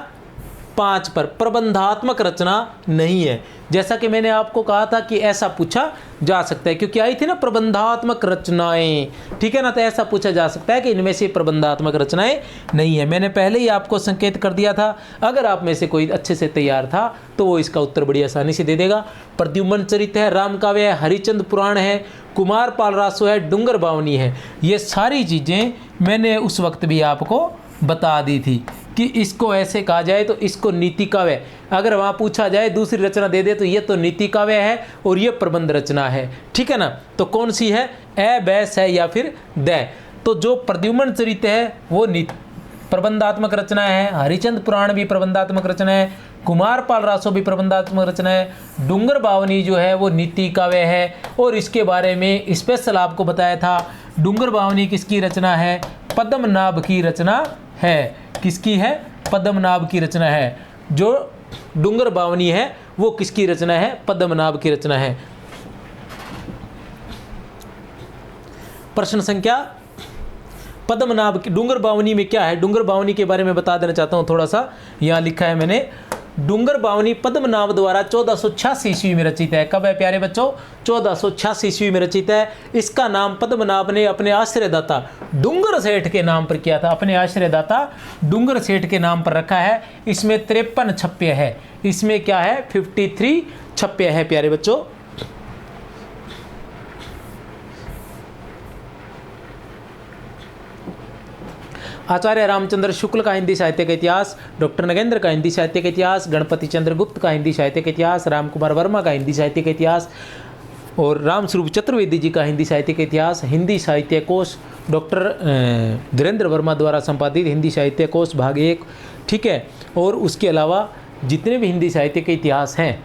5 पर प्रबंधात्मक रचना नहीं है। जैसा कि मैंने आपको कहा था कि ऐसा पूछा जा सकता है, क्योंकि आई थी ना प्रबंधात्मक रचनाएं, ठीक है ना, तो ऐसा पूछा जा सकता है कि इनमें से प्रबंधात्मक रचनाएं नहीं है। मैंने पहले ही आपको संकेत कर दिया था, अगर आप में से कोई अच्छे से तैयार था तो वो इसका उत्तर बड़ी आसानी से दे देगा। प्रद्युम्न चरित है, राम काव्य है, हरिचंद पुराण है, कुमार पाल रासो है, डूंगर बावनी है। ये सारी चीज़ें मैंने उस वक्त भी आपको बता दी थी कि इसको ऐसे कहा जाए तो इसको नीति काव्य, अगर वहाँ पूछा जाए दूसरी रचना दे दे तो ये तो नीति काव्य है और ये प्रबंध रचना है, ठीक है ना। तो कौन सी है, ए बैस है या फिर द। तो जो प्रद्युम्न चरित है वो प्रबंधात्मक रचना है, हरिचंद पुराण भी प्रबंधात्मक रचना है, कुमार पाल रासो भी प्रबंधात्मक रचना है, डूंगर बावनी जो है वो नीति काव्य है। और इसके बारे में स्पेशल आपको बताया था, डूंगर बावनी किसकी रचना है, पद्मनाभ की रचना है। किसकी है, पद्मनाभ की रचना है। जो डूंगर बावनी है वो किसकी रचना है, पद्मनाभ की रचना है। प्रश्न संख्या, पद्मनाभ की डूंगर बावनी में क्या है, डूंगर बावनी के बारे में बता देना चाहता हूँ थोड़ा सा। यहाँ लिखा है मैंने, डूंगर बावनी पद्मनाभ द्वारा 1486 ईस्वी में रचित है। कब है प्यारे बच्चों, 1486 ईस्वी में रचित है। इसका नाम पद्मनाभ ने अपने आश्रयदाता डूंगर सेठ के नाम पर किया था, अपने आश्रयदाता डूंगर सेठ के नाम पर रखा है। इसमें 53 छप्य है, इसमें क्या है 53 छप्य है प्यारे बच्चों। आचार्य रामचंद्र शुक्ल का हिंदी साहित्य का इतिहास, डॉक्टर नगेंद्र का हिंदी साहित्य का इतिहास, गणपति चंद्र गुप्त का हिंदी साहित्य का इतिहास, राम कुमार वर्मा का हिंदी साहित्य का इतिहास और रामस्वरूप चतुर्वेदी जी का हिंदी साहित्य का इतिहास, हिंदी साहित्य कोश डॉक्टर धीरेन्द्र वर्मा द्वारा संपादित हिंदी साहित्य कोश भाग 1, ठीक है। और उसके अलावा जितने भी हिंदी साहित्य के इतिहास हैं,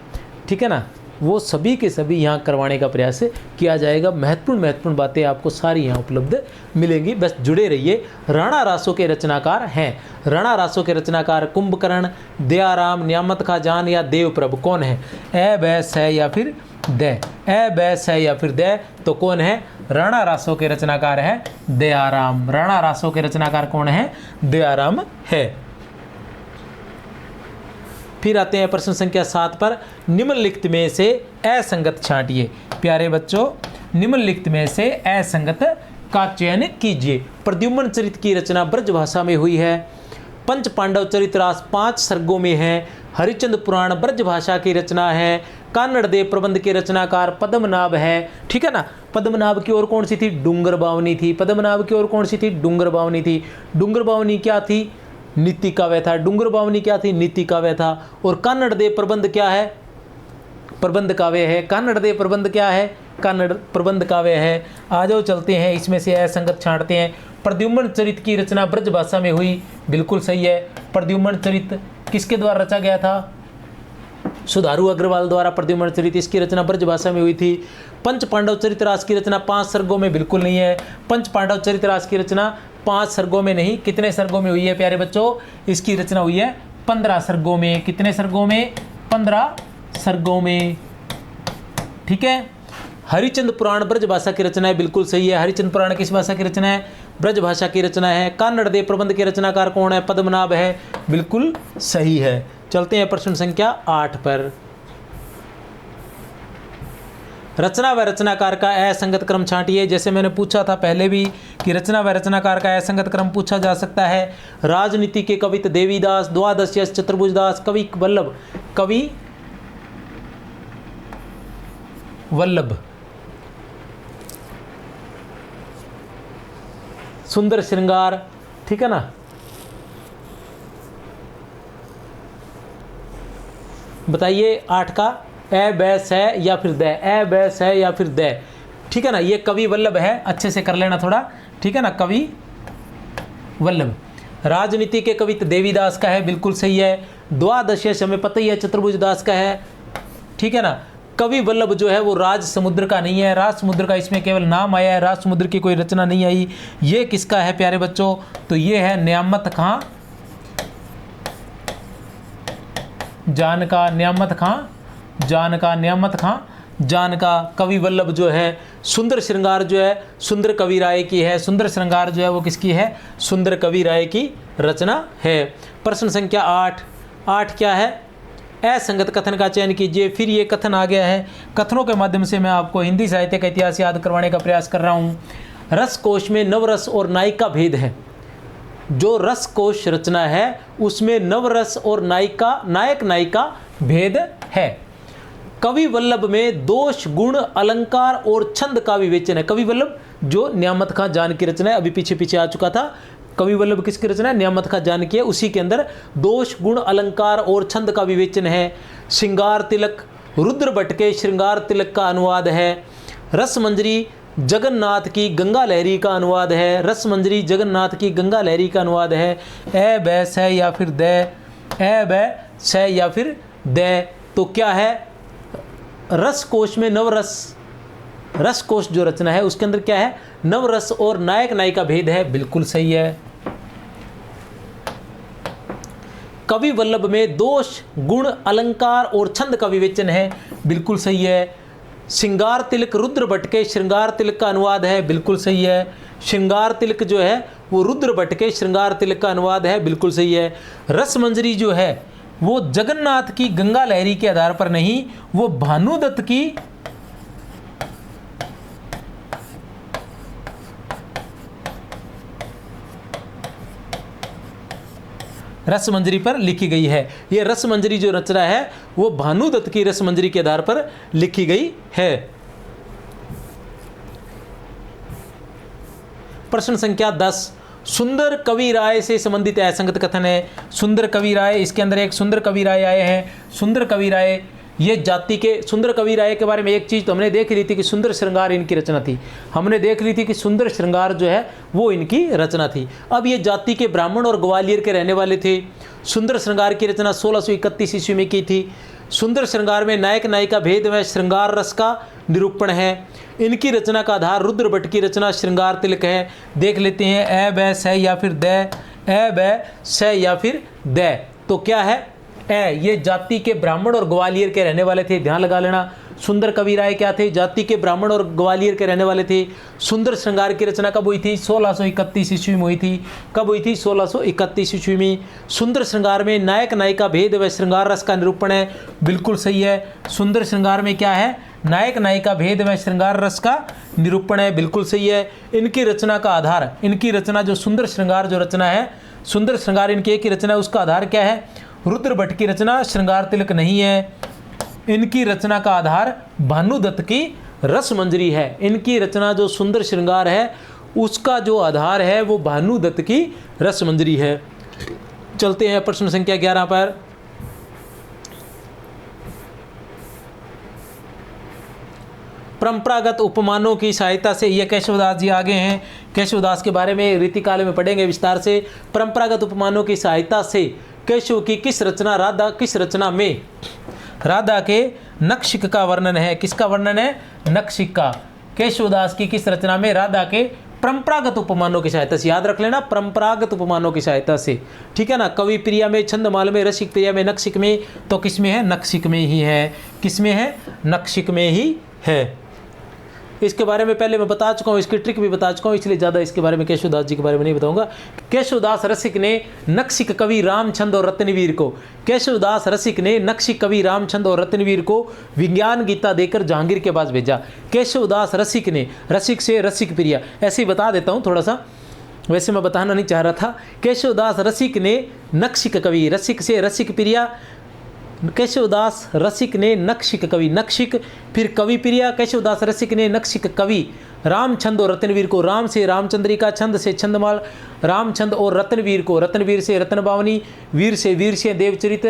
ठीक है ना, वो सभी के सभी यहाँ करवाने का प्रयास किया जाएगा। महत्वपूर्ण बातें आपको सारी यहाँ उपलब्ध मिलेंगी, बस जुड़े रहिए। राणा रासो के रचनाकार हैं, राणा रासो के रचनाकार कुंभकर्ण, दयाराम, न्यामत खा जान या देवप्रभ कौन है, ए बैस है या फिर द, ए बैस है या फिर द, तो कौन है, राणा रासो के रचनाकार है दयाराम। राणा रासो के रचनाकार कौन है, दयाराम है। फिर आते हैं प्रश्न संख्या 7 पर, निम्नलिखित में से असंगत छांटिए। प्यारे बच्चों, निम्नलिखित में से असंगत का चयन कीजिए। प्रद्युम्न चरित की रचना ब्रजभाषा में हुई है। पंच पांडव चरितरास 5 सर्गों में है। हरिचंद पुराण ब्रजभाषा की रचना है। कान्नड़ देव प्रबंध के रचनाकार पद्मनाभ है, ठीक है ना। पद्मनाभ की ओर कौन सी थी, डूंगर बावनी थी। पद्मनाभ की ओर कौन सी थी, डूंगर बावनी थी। डूंगर बावनी क्या थी, नीति काव्य था। डूंगर बावनी क्या थी, नीति काव्य था। और कान्नड़ देव प्रबंध क्या है, प्रबंध काव्य है। कान्नड़ देव प्रबंध क्या है, कान्नड़ प्रबंध काव्य है। आ जाओ चलते हैं, इसमें से असंगत छांटते हैं। प्रद्युम्न चरित की रचना ब्रजभाषा में हुई, बिल्कुल सही है। प्रद्युम्न चरित किसके द्वारा रचा गया था, सुधारू अग्रवाल द्वारा प्रद्युम्न चरित, इसकी रचना ब्रजभाषा में हुई थी। पंच पांडव चरितरास की रचना 5 सर्गों में बिल्कुल नहीं है। पंच पांडव चरितरास की रचना 5 सर्गों में नहीं, कितने सर्गों में हुई है प्यारे बच्चों, इसकी रचना हुई है 15 सर्गों में। कितने सर्गों में, 15 सर्गों में, ठीक है। हरिचंद पुराण ब्रजभाषा की रचना है, बिल्कुल सही है। हरिचंद पुराण किस भाषा की रचना है, ब्रजभाषा की रचना है। कान्नड़ देव प्रबंध के रचनाकार कौन है, पद्मनाभ है, बिल्कुल सही है। चलते हैं प्रश्न संख्या 8 पर। रचना व रचनाकार का असंगत क्रम छांटिए। जैसे मैंने पूछा था पहले भी कि रचना व रचनाकार का असंगत क्रम पूछा जा सकता है। राजनीति के कवित देवीदास, द्वादश्यस चतुर्भुजदास, कवि वल्लभ, कवि वल्लभ, सुंदर श्रृंगार, ठीक है ना। बताइए 8 का, ए बैस है या फिर द, ए बैस है या फिर द, ठीक है ना। ये कवि वल्लभ है, अच्छे से कर लेना थोड़ा, ठीक है ना। कवि वल्लभ। राजनीति के कवित देवीदास का है, बिल्कुल सही है। द्वादश्यस हमें पता ही है चतुर्भुजदास का है, ठीक है ना। कवि वल्लभ जो है वो राज समुद्र का नहीं है, राज समुद्र का इसमें केवल नाम आया है, राज समुद्र की कोई रचना नहीं आई। ये किसका है प्यारे बच्चों, तो ये है न्यामत खां जान का, न्यामत खां जान का, न्यामत खां जान का। कवि वल्लभ जो है, सुंदर श्रृंगार जो है सुंदर कवि राय की है। सुंदर श्रृंगार जो है वो किसकी है, सुंदर कवि राय की रचना है। प्रश्न संख्या 8, 8 क्या है, असंगत कथन का चयन कीजिए। फिर ये कथन आ गया है, कथनों के माध्यम से मैं आपको हिंदी साहित्य का इतिहास याद करवाने का प्रयास कर रहा हूँ। रस कोश में नवरस और नायिक का भेद है। जो रस कोश रचना है उसमें नवरस और नायक नायिका भेद है। कवि वल्लभ में दोष, गुण, अलंकार और छंद का विवेचन है। कवि वल्लभ जो न्यामत खां जान की रचना है, अभी पीछे आ चुका था। कवि वल्लभ किसकी रचना है? न्यामत खां जान की है। उसी के अंदर दोष, गुण, अलंकार और छंद का विवेचन है। श्रृंगार तिलक रुद्र भट्ट के श्रृंगार तिलक का अनुवाद है। रसमंजरी जगन्नाथ की गंगा लहरी का अनुवाद है। रसमंजरी जगन्नाथ की गंगा लहरी का अनुवाद है। ए बै स या फिर द, ए बै स या फिर द। तो क्या है? रस कोश में नवरस, रस कोश जो रचना है उसके अंदर क्या है? नवरस और नायक नायिका भेद है। बिल्कुल सही है। कवि वल्लभ में दोष, गुण, अलंकार और छंद का विवेचन है। बिल्कुल सही है। श्रृंगार तिलक रुद्र भट्ट के श्रृंगार तिलक का अनुवाद है। बिल्कुल सही है। श्रृंगार तिलक जो है वो रुद्र भट्ट के श्रृंगार तिलक का अनुवाद है। बिल्कुल सही है। रसमंजरी जो है वो जगन्नाथ की गंगा लहरी के आधार पर नहीं, वो भानुदत्त की रसमंजरी पर लिखी गई है। ये रसमंजरी जो रचना है वो भानुदत्त की रसमंजरी के आधार पर लिखी गई है। प्रश्न संख्या 10, सुंदर कवि राय से संबंधित असंगत कथन है। सुंदर कवि राय, इसके अंदर एक सुंदर कवि राय आए हैं। सुंदर कवि राय ये जाति के, सुंदर कवि राय के बारे में एक चीज़ तो हमने देख ली थी कि सुंदर श्रृंगार इनकी रचना थी। हमने देख ली थी कि सुंदर श्रृंगार जो है वो इनकी रचना थी। अब ये जाति के ब्राह्मण और ग्वालियर के रहने वाले थे। सुंदर श्रृंगार की रचना 1631 ईस्वी में की थी। सुंदर श्रृंगार में नायक नायिका भेद में श्रृंगार रस का निरूपण है। इनकी रचना का आधार रुद्र भट्ट की रचना श्रृंगार तिलक है। देख लेते हैं, ए बै स या फिर द, ए बै स या फिर द। तो क्या है? ए, ये जाति के ब्राह्मण और ग्वालियर के रहने वाले थे। ध्यान लगा लेना। सुंदर कवि राय क्या थे? जाति के ब्राह्मण और ग्वालियर के रहने वाले थे। सुंदर श्रृंगार की रचना कब हुई थी? 1631 ईस्वी में हुई थी। कब हुई थी? 1631 ईस्वी में। सुंदर श्रृंगार में नायक नायिका भेद व श्रृंगार रस का निरूपण है। बिल्कुल सही है। सुंदर श्रृंगार में क्या है? नायक नायिका भेद व श्रृंगार रस का निरूपण है। बिल्कुल सही है। इनकी रचना का आधार, इनकी रचना जो सुंदर श्रृंगार जो रचना है, सुंदर श्रृंगार इनकी एक ही रचना है, उसका आधार क्या है? रुद्र भट्ट की रचना श्रृंगार तिलक नहीं है। इनकी रचना का आधार भानुदत्त की रसमंजरी है। इनकी रचना जो सुंदर श्रृंगार है उसका जो आधार है वो भानुदत्त की रसमंजरी है। चलते हैं प्रश्न संख्या 11 पर। परंपरागत उपमानों की सहायता से, ये केशवदास जी आगे हैं। केशवदास के बारे में रीतिकाल में पढ़ेंगे विस्तार से। परंपरागत उपमानों की सहायता से केशव की किस रचना, राधा किस रचना में राधा के नक्षिक का वर्णन है? किसका वर्णन है? नक्षिक का। केशवदास की किस रचना में? राधा के परंपरागत उपमानों की सहायता से। याद रख लेना, परंपरागत उपमानों की सहायता से। ठीक है ना। कवि प्रिया में, छंदमाल में, रसिक प्रिया में, नक्षिक में। तो किस में है? नक्षिक में ही है। किस में है? नक्षिक में ही है। इसके बारे में पहले मैं बता चुका हूँ, इसकी ट्रिक भी बता चुका हूँ, इसलिए ज़्यादा इसके बारे में केशवदास जी के बारे में नहीं बताऊंगा। केशवदास रसिक ने नक्षिक कवि रामचंद और रत्नवीर को, केशवदास रसिक ने नक्षिक कवि रामचंद और रत्नवीर को विज्ञान गीता देकर जहांगीर के पास भेजा। केशवदास रसिक ने, रसिक से रसिक प्रिया, ऐसे ही बता देता हूँ थोड़ा सा, वैसे मैं बताना नहीं चाह रहा था। केशवदास रसिक ने नक्षिक कवि, रसिक से रसिक प्रिया, केशवदास रसिक ने नक्षिक कवि, नक्षिक फिर कवि प्रिया। केशवदास रसिक ने नक्षिक कवि रामचंद और रत्नवीर को, राम से रामचंद्रिका, छंद से छंदमाल, रामचंद और रत्नवीर को, रत्नवीर से रत्नबावनी, वीर से देवचरित,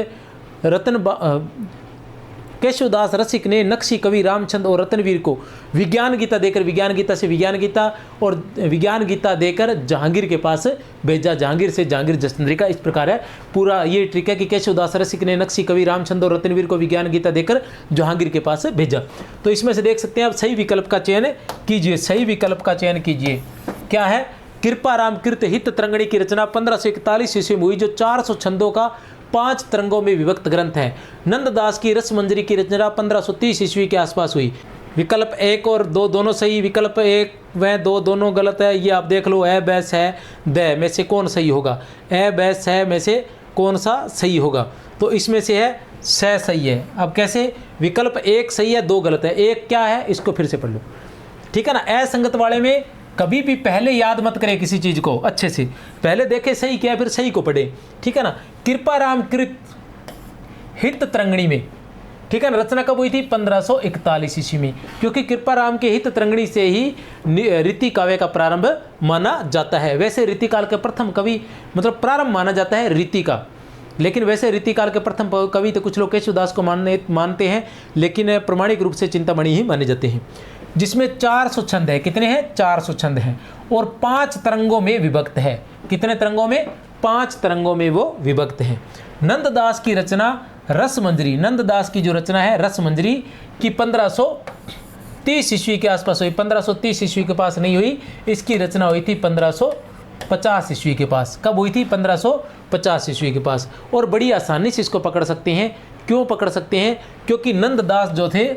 केशवदास रसिक ने नक्शी कवि रामचंद और रत्नवीर को विज्ञान गीता देकर, विज्ञान गीता से विज्ञान गीता और विज्ञान गीता देकर जहांगीर के पास भेजा। जहांगीर से जहांगीर जसचंद्रिका, इस प्रकार है पूरा ये ट्रिक है कि केशवदास रसिक ने नक्शी कवि रामचंद और रत्नवीर को विज्ञान गीता देकर जहांगीर के पास भेजा। तो इसमें से देख सकते हैं आप सही विकल्प का चयन कीजिए, सही विकल्प का चयन कीजिए। क्या है? कृपाराम कृत हित तरंगणी की रचना 1541 ईस्वी में हुई, जो 400 छंदों का 5 तरंगों में विभक्त ग्रंथ है। नंददास की रसमंजरी की रचना 1530 ईस्वी के आसपास हुई। विकल्प 1 और 2 दोनों सही, विकल्प 1 व 2 दोनों गलत है। ये आप देख लो, ए बैस है द में से कौन सही होगा? ए बैस है में से कौन सा सही होगा? तो इसमें से है स सही है। अब कैसे? विकल्प 1 सही है, 2 गलत है। 1 क्या है इसको फिर से पढ़ लो, ठीक है ना। असंगत वाले में कभी भी पहले याद मत करें किसी चीज़ को, अच्छे से पहले देखे सही क्या है फिर सही को पढ़े, ठीक है ना। कृपाराम कृत हित तरंगिणी में, ठीक है ना, रचना कब हुई थी? 1541 ईस्वी में, क्योंकि कृपाराम के हित तरंगिणी से ही रीति काव्य का प्रारंभ माना जाता है। वैसे रीतिकाल के प्रथम कवि मतलब प्रारंभ माना जाता है रीति का, लेकिन वैसे रीतिकाल के प्रथम कवि तो कुछ लोग केशवदास को मानते हैं, लेकिन प्रमाणिक रूप से चिंतामणि ही माने जाते हैं, जिसमें 400 छंद है। कितने हैं? 400 छंद हैं और 5 तरंगों में विभक्त है। कितने तरंगों में? 5 तरंगों में वो विभक्त है। नंददास की रचना रसमंजरी, नंददास की जो रचना है रसमंजरी की 1530 ईस्वी के आसपास हुई। 1530 ईस्वी के पास नहीं हुई, इसकी रचना हुई थी 1550 ईस्वी के पास। कब हुई थी? 1550 ईस्वी के पास। और बड़ी आसानी से इसको पकड़ सकते हैं। क्यों पकड़ सकते हैं? क्योंकि नंददास जो थे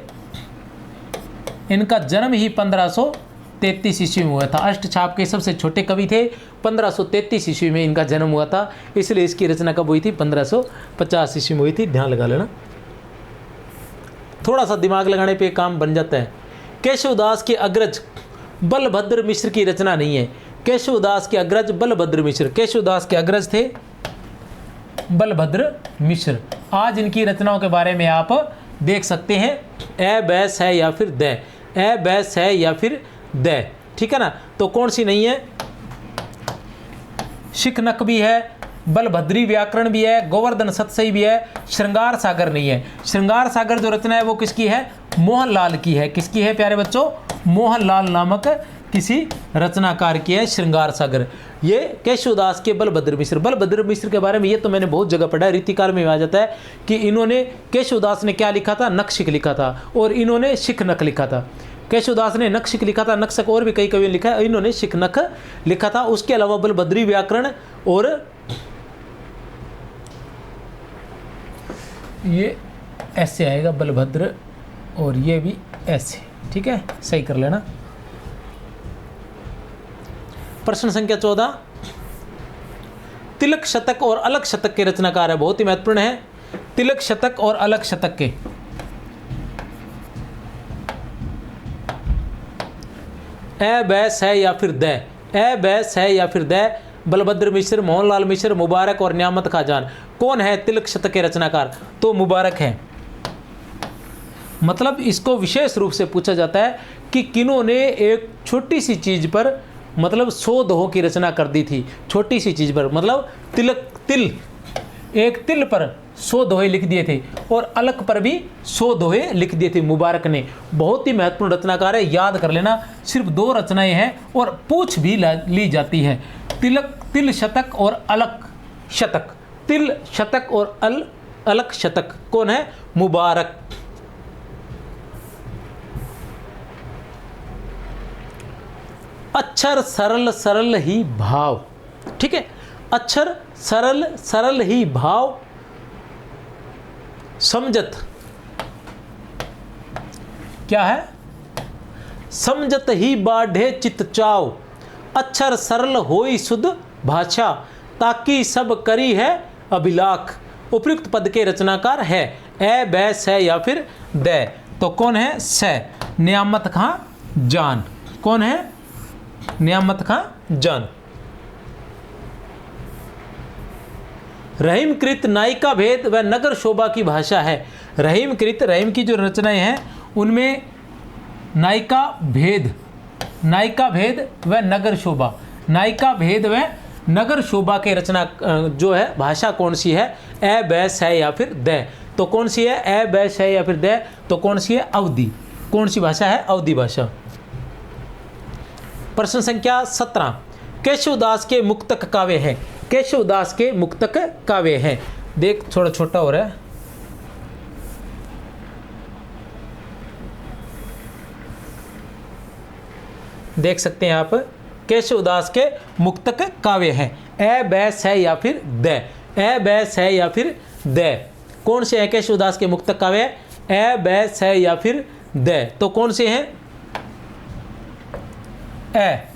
इनका जन्म ही 1533 ईस्वी में हुआ था। अष्टछाप के सबसे छोटे कवि थे। 1533 ईस्वी में इनका जन्म हुआ था, इसलिए इसकी रचना कब हुई थी? 1550 ईस्वी में हुई थी। ध्यान लगा लेना, थोड़ा सा दिमाग लगाने पे काम बन जाता है। केशवदास के अग्रज बलभद्र मिश्र की रचना नहीं है। केशवदास के अग्रज बलभद्र मिश्र, केशवदास के अग्रज थे बलभद्र मिश्र। आज इनकी रचनाओं के बारे में आप देख सकते हैं। ए बैस है या फिर द, ए बैस है या फिर द, ठीक है ना। तो कौन सी नहीं है? शिखनक भी है, बलभद्री व्याकरण भी है, गोवर्धन सतसई भी है, श्रृंगार सागर नहीं है। श्रृंगार सागर जो रचना है वो किसकी है? मोहनलाल की है। किसकी है प्यारे बच्चों? मोहनलाल नामक किसी रचनाकार की है श्रृंगार सागर। ये केशवदास के बलभद्र मिश्र के बारे में ये तो मैंने बहुत जगह पढ़ा है। रीतिकाल में आ जाता है कि इन्होंने, केशवदास ने क्या लिखा था? नक्शिक लिखा था, और इन्होंने शिखनक लिखा था। केशवदास ने नक्शिक लिखा था, नक्शक और भी कई कवियों ने लिखा है, इन्होंने शिखनक लिखा था। उसके अलावा बलभद्री व्याकरण और ये ऐसे आएगा बलभद्र, और ये भी ऐसे, ठीक है, सही कर लेना। प्रश्न संख्या 14, तिलक शतक और अलग शतक के रचनाकार है, बहुत ही महत्वपूर्ण है। तिलक शतक और अलग शतक के ए बैस है या फिर द, ए बैस है या फिर द, बलभद्र मिश्र, मोहनलाल मिश्र, मुबारक और न्यामत खाजान। कौन है तिलक शतक के रचनाकार? तो मुबारक है। मतलब इसको विशेष रूप से पूछा जाता है कि किन्होंने एक छोटी सी चीज पर मतलब 100 दोहों की रचना कर दी थी। छोटी सी चीज पर मतलब एक तिल पर 100 दोहे लिख दिए थे, और अलग पर भी 100 दोहे लिख दिए थे मुबारक ने। बहुत ही महत्वपूर्ण रचनाकार है, याद कर लेना। सिर्फ 2 रचनाएं हैं और पूछ भी ली जाती है। तिल शतक और अलग शतक, तिल शतक और अलग शतक। कौन है? मुबारक। अक्षर सरल सरल ही भाव, ठीक है, अक्षर सरल सरल ही भाव, समझत क्या है? समझत ही बाढ़े चित चाव, अक्षर सरल होई शुद्ध भाषा, ताकि सब करी है अभिलाख। उपयुक्त पद के रचनाकार है ए बैस है या फिर द। तो कौन है? स, नियामत खां जान। कौन है? नियामत खां जान। रहीमकृत नायिका भेद व नगर शोभा की भाषा है। रहीमकृत, रहीम की जो रचनाएं हैं उनमें नायिका भेद व नगर शोभा, नायिका भेद व नगर शोभा के रचना जो है भाषा कौन सी है? ए बैस है या फिर द। तो कौन सी है? ए बैस है या फिर द। तो कौन सी है? अवधि। कौन सी भाषा है? अवधि भाषा। प्रश्न संख्या 17, केशवदास के मुक्तक काव्य है। केशवदास के मुक्तक काव्य है। देख थोड़ा छोटा हो रहा है, देख सकते हैं आप। केशवदास के मुक्तक काव्य है। ए बैस है या फिर द, ए बैस है या फिर द। कौन से हैं केशवदास के मुक्तक काव्य? ए बैस है या फिर द। तो कौन से हैं? ए।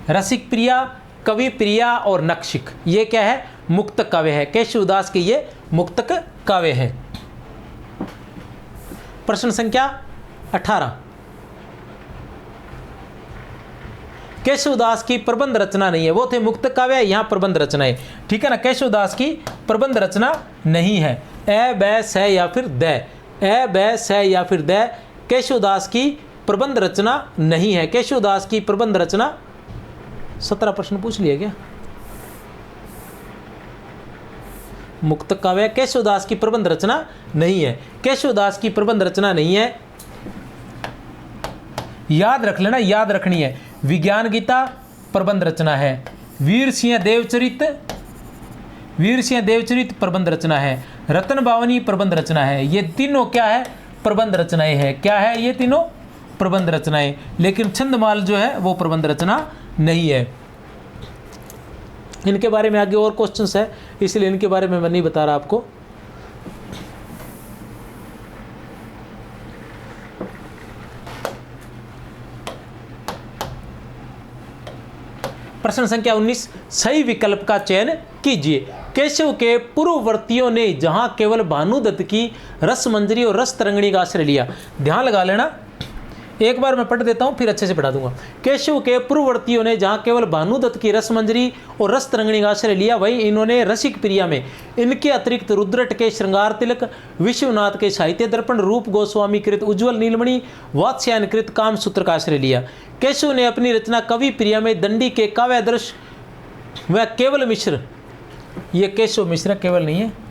रसिक प्रिया, कवि प्रिया और नक्षिक, ये क्या है, मुक्तक काव्य है। केशवदास के ये मुक्तक काव्य है। प्रश्न संख्या 18, केशवदास की प्रबंध रचना नहीं है। वो थे मुक्तक काव्य, यहाँ प्रबंध रचना है, ठीक है ना। केशवदास की प्रबंध रचना नहीं है। ए बै स या फिर द, ए बै स या फिर द, केशवदास की प्रबंध रचना नहीं है। केशवदास की प्रबंध रचना, 17 प्रश्न पूछ लिया क्या। मुक्तक काव्य केशवदास की प्रबंध रचना नहीं है। केशवदास की प्रबंध रचना नहीं है, याद रख लेना, याद रखनी है। विज्ञान गीता प्रबंध रचना है। वीर सिंह देवचरित, वीर सिंह देवचरित प्रबंध रचना है। रतन बावनी प्रबंध रचना है। ये तीनों क्या है, प्रबंध रचनाएं है। क्या है, ये तीनों प्रबंध रचनाएं। लेकिन छंदमाल जो है वो प्रबंध रचना नहीं है। इनके बारे में आगे और क्वेश्चंस है, इसलिए इनके बारे में मैं नहीं बता रहा आपको। प्रश्न संख्या 19, सही विकल्प का चयन कीजिए। केशव के पूर्ववर्तियों ने जहां केवल भानुदत्त की रसमंजरी और रस तरंगिणी का आश्रय लिया, ध्यान लगा लेना, एक बार मैं पढ़ देता हूं फिर अच्छे से पढ़ा दूंगा। केशव के पूर्ववर्तियों ने जहां केवल भानुदत्त की रसमंजरी और रस तरंगिणी का आश्रय लिया, वहीं इन्होंने रसिक प्रिया में इनके अतिरिक्त रुद्रट के श्रृंगार तिलक, विश्वनाथ के साहित्य दर्पण, रूप गोस्वामी कृत उज्ज्वल नीलमणि, वात्स्यायन कृत कामसूत्र का आश्रय लिया। केशव ने अपनी रचना कवि प्रिया में दंडी के काव्यादर्श व केवल मिश्र, ये केशव मिश्र केवल नहीं है,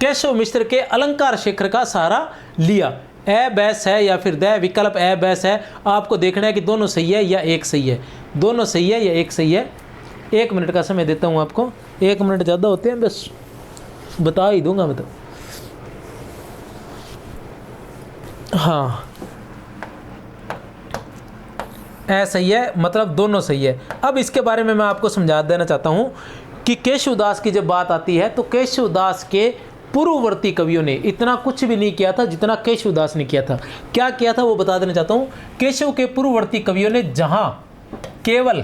केशव मिश्र के अलंकार शेखर का सहारा लिया। ए बैस है या फिर द, विकल्प ए बैस है। आपको देखना है कि दोनों सही है या एक सही है, दोनों सही है या एक सही है। 1 मिनट का समय देता हूं आपको, 1 मिनट ज़्यादा होते हैं, बस बता ही दूंगा मैं तो। हाँ, ए सही है, मतलब दोनों सही है। अब इसके बारे में मैं आपको समझा देना चाहता हूं कि केशवदास की जब बात आती है तो केशवदास के पूर्ववर्ती कवियों ने इतना कुछ भी नहीं किया था जितना केशवदास ने किया था। क्या किया था वो बता देना चाहता हूं। केशव के पूर्ववर्ती कवियों ने जहां केवल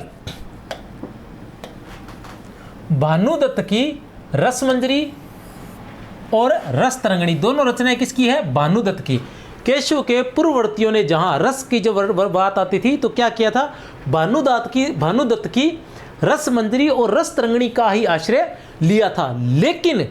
भानुदत्त की रसमंजरी और रस तरंगिणी, दोनों रचनाएं किसकी है, भानुदत्त की। केशव के पूर्ववर्तियों ने जहां रस की जब बात आती थी तो क्या किया था, भानुदत्त की रसमंजरी और रस तरंगिणी का ही आश्रय लिया था। लेकिन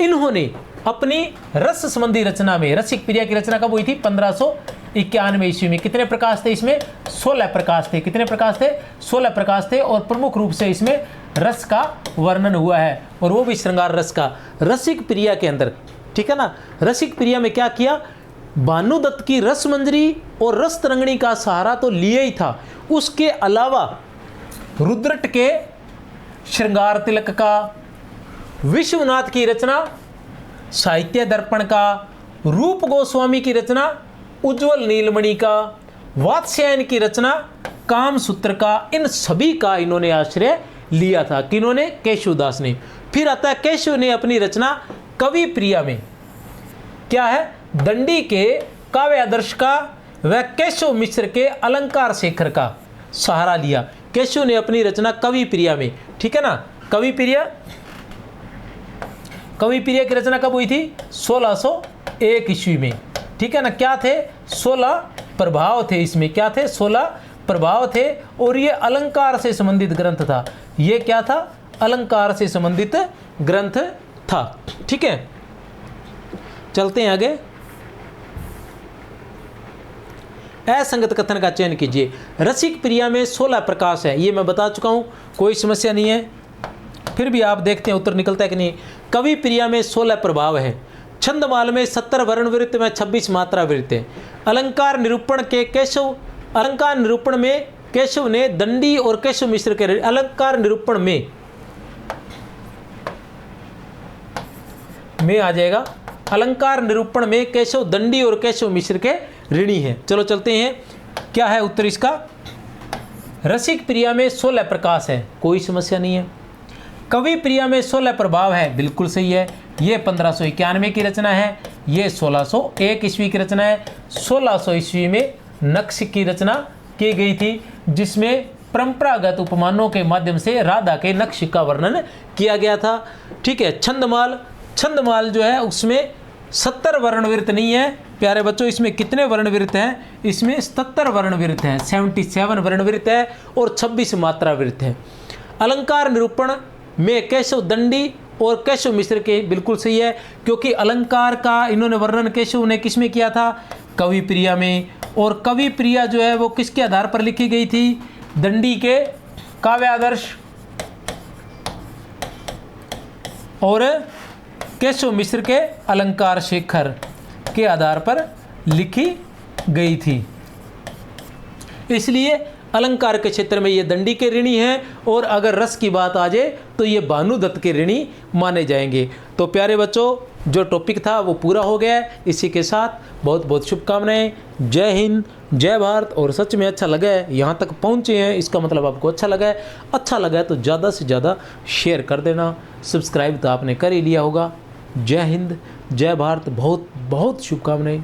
इन्होंने अपनी रस संबंधी रचना में, रसिक प्रिया की रचना कब हुई थी, 1591 ईस्वी में। कितने प्रकाश थे इसमें, 16 प्रकाश थे। कितने प्रकाश थे, 16 प्रकाश थे। और प्रमुख रूप से इसमें रस का वर्णन हुआ है, और वो भी श्रृंगार रस का, रसिक प्रिया के अंदर, ठीक है ना। रसिक प्रिया में क्या किया, भानुदत्त की रसमंजरी और रस तरंगिणी का सहारा तो लिया ही था, उसके अलावा रुद्रट के श्रृंगार तिलक का, विश्वनाथ की रचना साहित्य दर्पण का, रूप गोस्वामी की रचना उज्ज्वल नीलमणि का, वात्स्यायन की रचना कामसूत्र का, इन सभी का इन्होंने आश्रय लिया था। किन्होंने, केशवदास ने। फिर आता है केशव ने अपनी रचना कवि प्रिया में क्या है, दंडी के काव्य आदर्श का व केशव मिश्र के अलंकार शेखर का सहारा लिया। केशव ने अपनी रचना कवि प्रिया में, ठीक है ना। कवि प्रिया की रचना कब हुई थी, 1601 ईस्वी में, ठीक है ना। क्या थे, 16 प्रभाव थे इसमें, क्या थे, 16 प्रभाव थे। और ये अलंकार से संबंधित ग्रंथ था। ये क्या था, अलंकार से संबंधित ग्रंथ था, ठीक है। चलते हैं आगे। असंगत कथन का चयन कीजिए। रसिक प्रिया में 16 प्रकाश है, ये मैं बता चुका हूं, कोई समस्या नहीं है। फिर भी आप देखते हैं उत्तर निकलता है कि नहीं। कवि प्रिया में 16 प्रभाव है। छंदमाल में 70 वर्ण वृत्त में 26 मात्रा वृत्त है। अलंकार निरूपण में केशव ने दंडी और केशव मिश्र के, अलंकार निरूपण में आ जाएगा, अलंकार निरूपण में केशव दंडी और केशव मिश्र के ऋणी हैं। चलो चलते हैं, क्या है उत्तर इसका। रसिक प्रिया में 16 प्रकाश है, कोई समस्या नहीं है। कवि प्रिया में 16 प्रभाव है, बिल्कुल सही है। ये 1591 की रचना है, ये 1601 ईस्वी की रचना है। 1600 ईस्वी में नक्श की रचना की गई थी, जिसमें परंपरागत उपमानों के माध्यम से राधा के नक्श का वर्णन किया गया था। ठीक है। छंदमाल जो है उसमें 70 वर्णवृत्त नहीं है प्यारे बच्चों, इसमें कितने वर्णवृत्त हैं? इसमें 77 वर्णवृत्त हैं, 77 वर्णवृत्त है और 26 मात्रावृत्त है। अलंकार निरूपण में केशव दंडी और केशव मिश्र के बिल्कुल सही है, क्योंकि अलंकार का इन्होंने वर्णन केशव ने किस में किया था? कवि प्रिया में। और कवि प्रिया जो है वो किसके आधार पर लिखी गई थी? दंडी के काव्य आदर्श और केशव मिश्र के अलंकार शेखर के आधार पर लिखी गई थी। इसलिए अलंकार के क्षेत्र में ये दंडी के ऋणी हैं, और अगर रस की बात आ जाए तो ये भानुदत्त के ऋणी माने जाएंगे। तो प्यारे बच्चों, जो टॉपिक था वो पूरा हो गया है। इसी के साथ बहुत बहुत शुभकामनाएं। जय हिंद, जय भारत। और सच में अच्छा लगा है, यहाँ तक पहुँचे हैं इसका मतलब आपको अच्छा लगा है। अच्छा लगा है तो ज़्यादा से ज़्यादा शेयर कर देना। सब्सक्राइब तो आपने कर ही लिया होगा। जय हिंद, जय भारत। बहुत बहुत शुभकामनाएं।